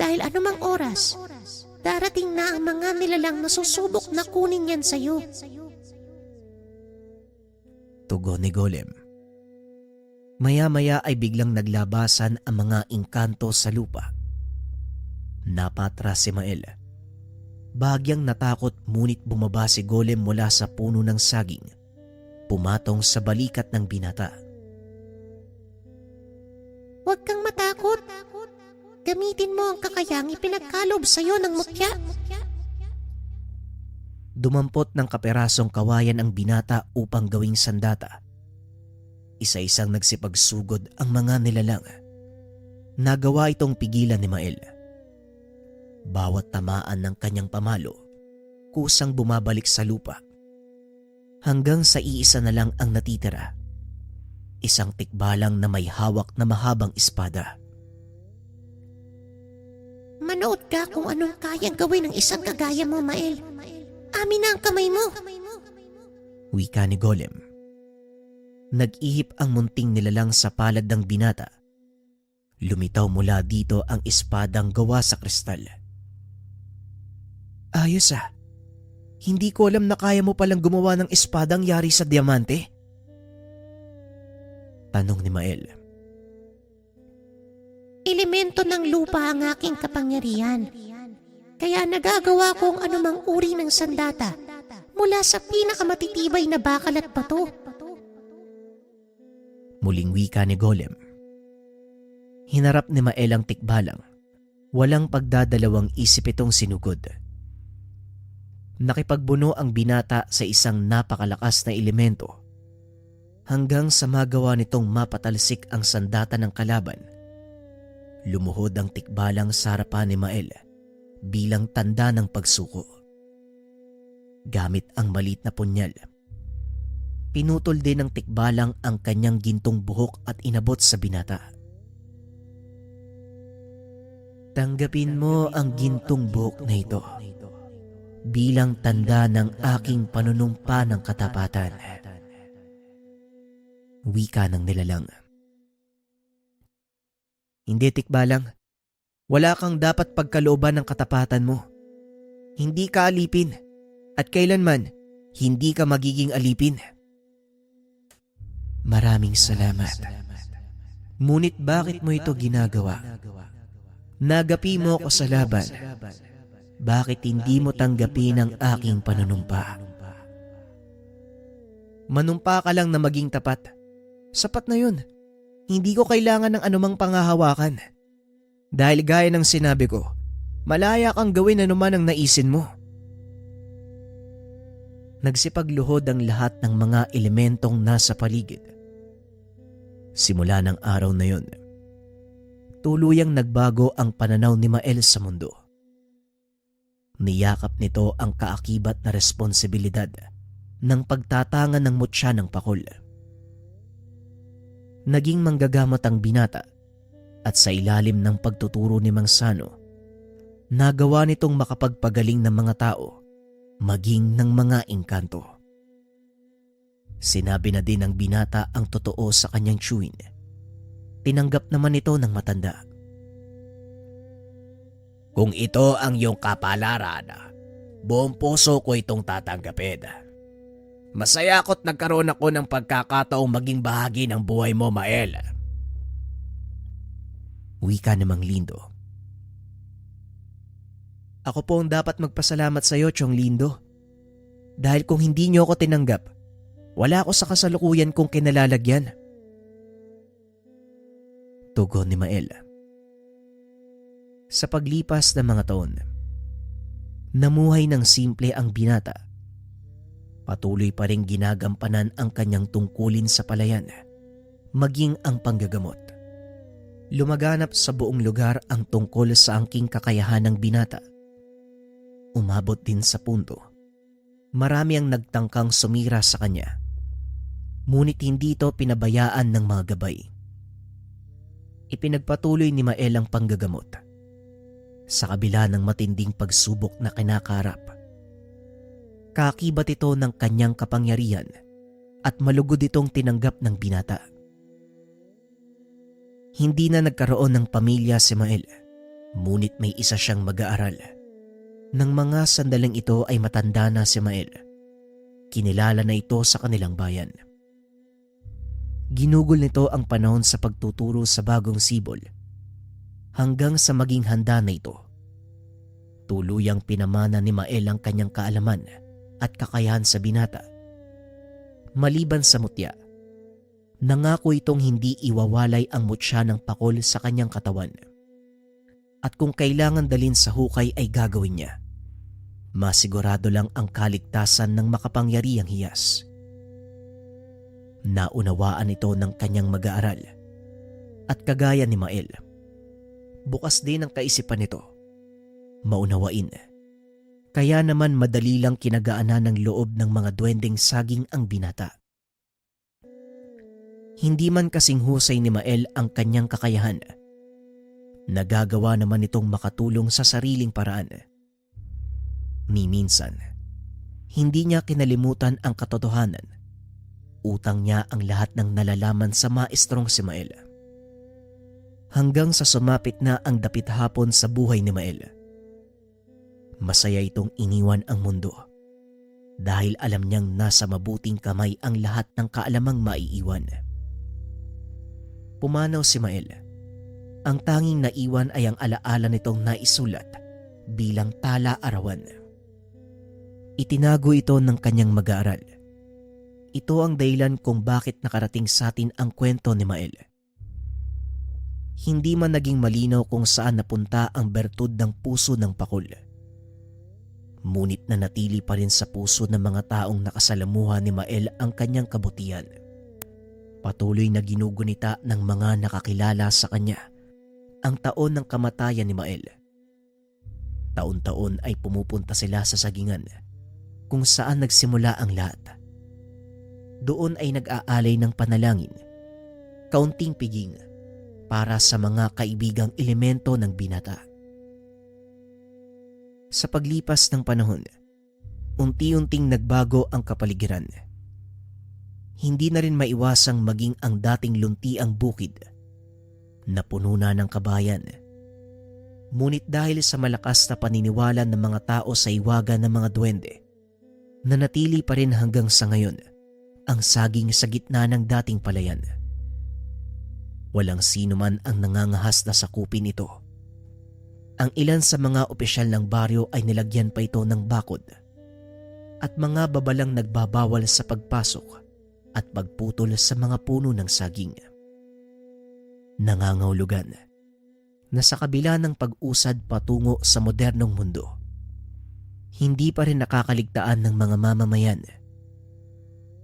dahil anumang oras, darating na ang mga nilalang na susubok na kunin yan sa'yo. Tugon ni Golem. Maya-maya ay biglang naglabasan ang mga engkanto sa lupa. Napatras si Mael. Bahagyang natakot ngunit bumaba si Golem mula sa puno ng saging. Pumatong sa balikat ng binata. Huwag kang matakot. Gamitin mo ang kakayang ipinagkalob sa'yo ng mutya. Dumampot ng kaperasong kawayan ang binata upang gawing sandata. Isa-isang nagsipagsugod ang mga nilalang. Nagawa itong pigilan ni Mael. Bawat tamaan ng kanyang pamalo, kusang bumabalik sa lupa. Hanggang sa iisa na lang ang natitira. Isang tikbalang na may hawak na mahabang espada. Manood ka kung anong kayang gawin ng isang kagaya mo, Mael. Amin na ang kamay mo. Wika ni Golem. Nag-ihip ang munting nilalang sa palad ng binata. Lumitaw mula dito ang espadang gawa sa kristal. Ayos ah. Hindi ko alam na kaya mo palang gumawa ng espadang yari sa diamante. Tanong ni Mael. Elemento ng lupa ang aking kapangyarihan. Kaya nagagawa ko ang anumang uri ng sandata mula sa pinakamatitibay na bakal at bato. Muling wika ni Golem. Hinarap ni Mael ang tikbalang. Walang pagdadalawang isip itong sinugod. Nakipagbuno ang binata sa isang napakalakas na elemento hanggang sa magawa nitong mapatalsik ang sandata ng kalaban. Lumuhod ang tikbalang sa harapan ni Mael bilang tanda ng pagsuko. Gamit ang maliit na punyal, pinutol din ng tikbalang ang kanyang gintong buhok at inabot sa binata. Tanggapin mo ang gintong buhok na ito bilang tanda ng aking panunumpa ng katapatan. Wika ng nilalang. Hindi, tikbalang. Wala kang dapat pagkalooban ng katapatan mo. Hindi ka alipin at kailanman hindi ka magiging alipin. Maraming salamat. Ngunit bakit mo ito ginagawa? Nagapi mo ako sa laban. Bakit hindi mo tanggapin ang aking panunumpa? Manumpa ka lang na maging tapat. Sapat na yun. Hindi ko kailangan ng anumang pangahawakan. Dahil gaya ng sinabi ko, malaya kang gawin anuman ang naisin mo. Nagsipagluhod ang lahat ng mga elementong nasa paligid. Simula ng araw na yun, tuluyang nagbago ang pananaw ni Mael sa mundo. Niyakap nito ang kaakibat na responsibilidad ng pagtatangan ng mutya ng pakol. Naging manggagamot ang binata at sa ilalim ng pagtuturo ni Mang Sano, nagawa nitong makapagpagaling ng mga tao maging ng mga engkanto. Sinabi na din ng binata ang totoo sa kanyang tiyuhin. Tinanggap naman ito ng matanda. Kung ito ang iyong kapalaran, buong puso ko itong tatanggapin. Masaya ako't nagkaroon ako ng pagkakataong maging bahagi ng buhay mo, Mael. Wika ni Mang Lindo. Ako po ang dapat magpasalamat sa iyo, Chong Lindo. Dahil kung hindi niyo ako tinanggap, wala ako sa kasalukuyan kong kinalalagyan. Tugon ni Mael. Sa paglipas ng mga taon, namuhay ng simple ang binata. Patuloy pa rin ginagampanan ang kanyang tungkulin sa palayan, maging ang panggagamot. Lumaganap sa buong lugar ang tungkol sa angking kakayahan ng binata. Umabot din sa punto, marami ang nagtangkang sumira sa kanya. Ngunit hindi ito pinabayaan ng mga gabay. Ipinagpatuloy ni Mael ang panggagamot. Sa kabila ng matinding pagsubok na kinakarap, kaakibat ito ng kanyang kapangyarihan at malugod itong tinanggap ng binata. Hindi na nagkaroon ng pamilya si Mael, ngunit may isa siyang mag-aaral. Nang mga sandaling ito ay matanda na si Mael, kinilala na ito sa kanilang bayan. Ginugol nito ang panahon sa pagtuturo sa bagong sibol hanggang sa maging handa na ito. Tuluyang pinamana ni Mael ang kanyang kaalaman at kakayahan sa binata. Maliban sa mutya, nangako itong hindi iwawalay ang mutya ng pakol sa kanyang katawan. At kung kailangan dalhin sa hukay ay gagawin niya. Masigurado lang ang kaligtasan ng makapangyarihang hiyas. Naunawaan ito ng kanyang mag-aaral. At kagaya ni Mael, bukas din ang kaisipan nito. Maunawain. Kaya naman madali lang kinagaanan ng loob ng mga duwendeng saging ang binata. Hindi man kasing husay ni Mael ang kanyang kakayahan. Nagagawa naman itong makatulong sa sariling paraan. Ni minsan, hindi niya kinalimutan ang katotohanan. Utang niya ang lahat ng nalalaman sa maestrong si Mael. Hanggang sa sumapit na ang dapit hapon sa buhay ni Mael. Masaya itong iniwan ang mundo dahil alam niyang nasa mabuting kamay ang lahat ng kaalamang maiiwan. Pumanaw si Mael. Ang tanging naiwan ay ang alaala nitong naisulat bilang tala-arawan. Itinago ito ng kanyang mag-aaral. Ito ang dahilan kung bakit nakarating sa atin ang kwento ni Mael. Hindi man naging malinaw kung saan napunta ang bertud ng puso ng pakol. Ngunit nanatili pa rin sa puso ng mga taong nakasalamuha ni Mael ang kanyang kabutihan. Patuloy na ginugunita ng mga nakakilala sa kanya ang taon ng kamatayan ni Mael. Taon-taon ay pumupunta sila sa sagingan kung saan nagsimula ang lahat. Doon ay nag-aalay ng panalangin, kaunting piging para sa mga kaibigang elemento ng binata. Sa paglipas ng panahon, unti-unting nagbago ang kapaligiran. Hindi na rin maiwasang maging ang dating luntiang bukid na puno na ng kabayan. Ngunit dahil sa malakas na paniniwala ng mga tao sa iwaga ng mga duwende, nanatili pa rin hanggang sa ngayon ang saging sa gitna ng dating palayan. Walang sino man ang nangangahas na sakupin ito. Ang ilan sa mga opisyal ng baryo ay nilagyan pa ito ng bakod at mga babalang nagbabawal sa pagpasok at pagputol sa mga puno ng saging. Nangangahulugan na sa kabila ng pag-usad patungo sa modernong mundo, hindi pa rin nakakaligtaan ng mga mamamayan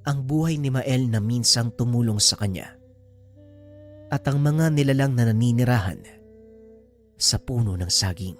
ang buhay ni Mael na minsang tumulong sa kanya at ang mga nilalang na naninirahan sa puno ng saging.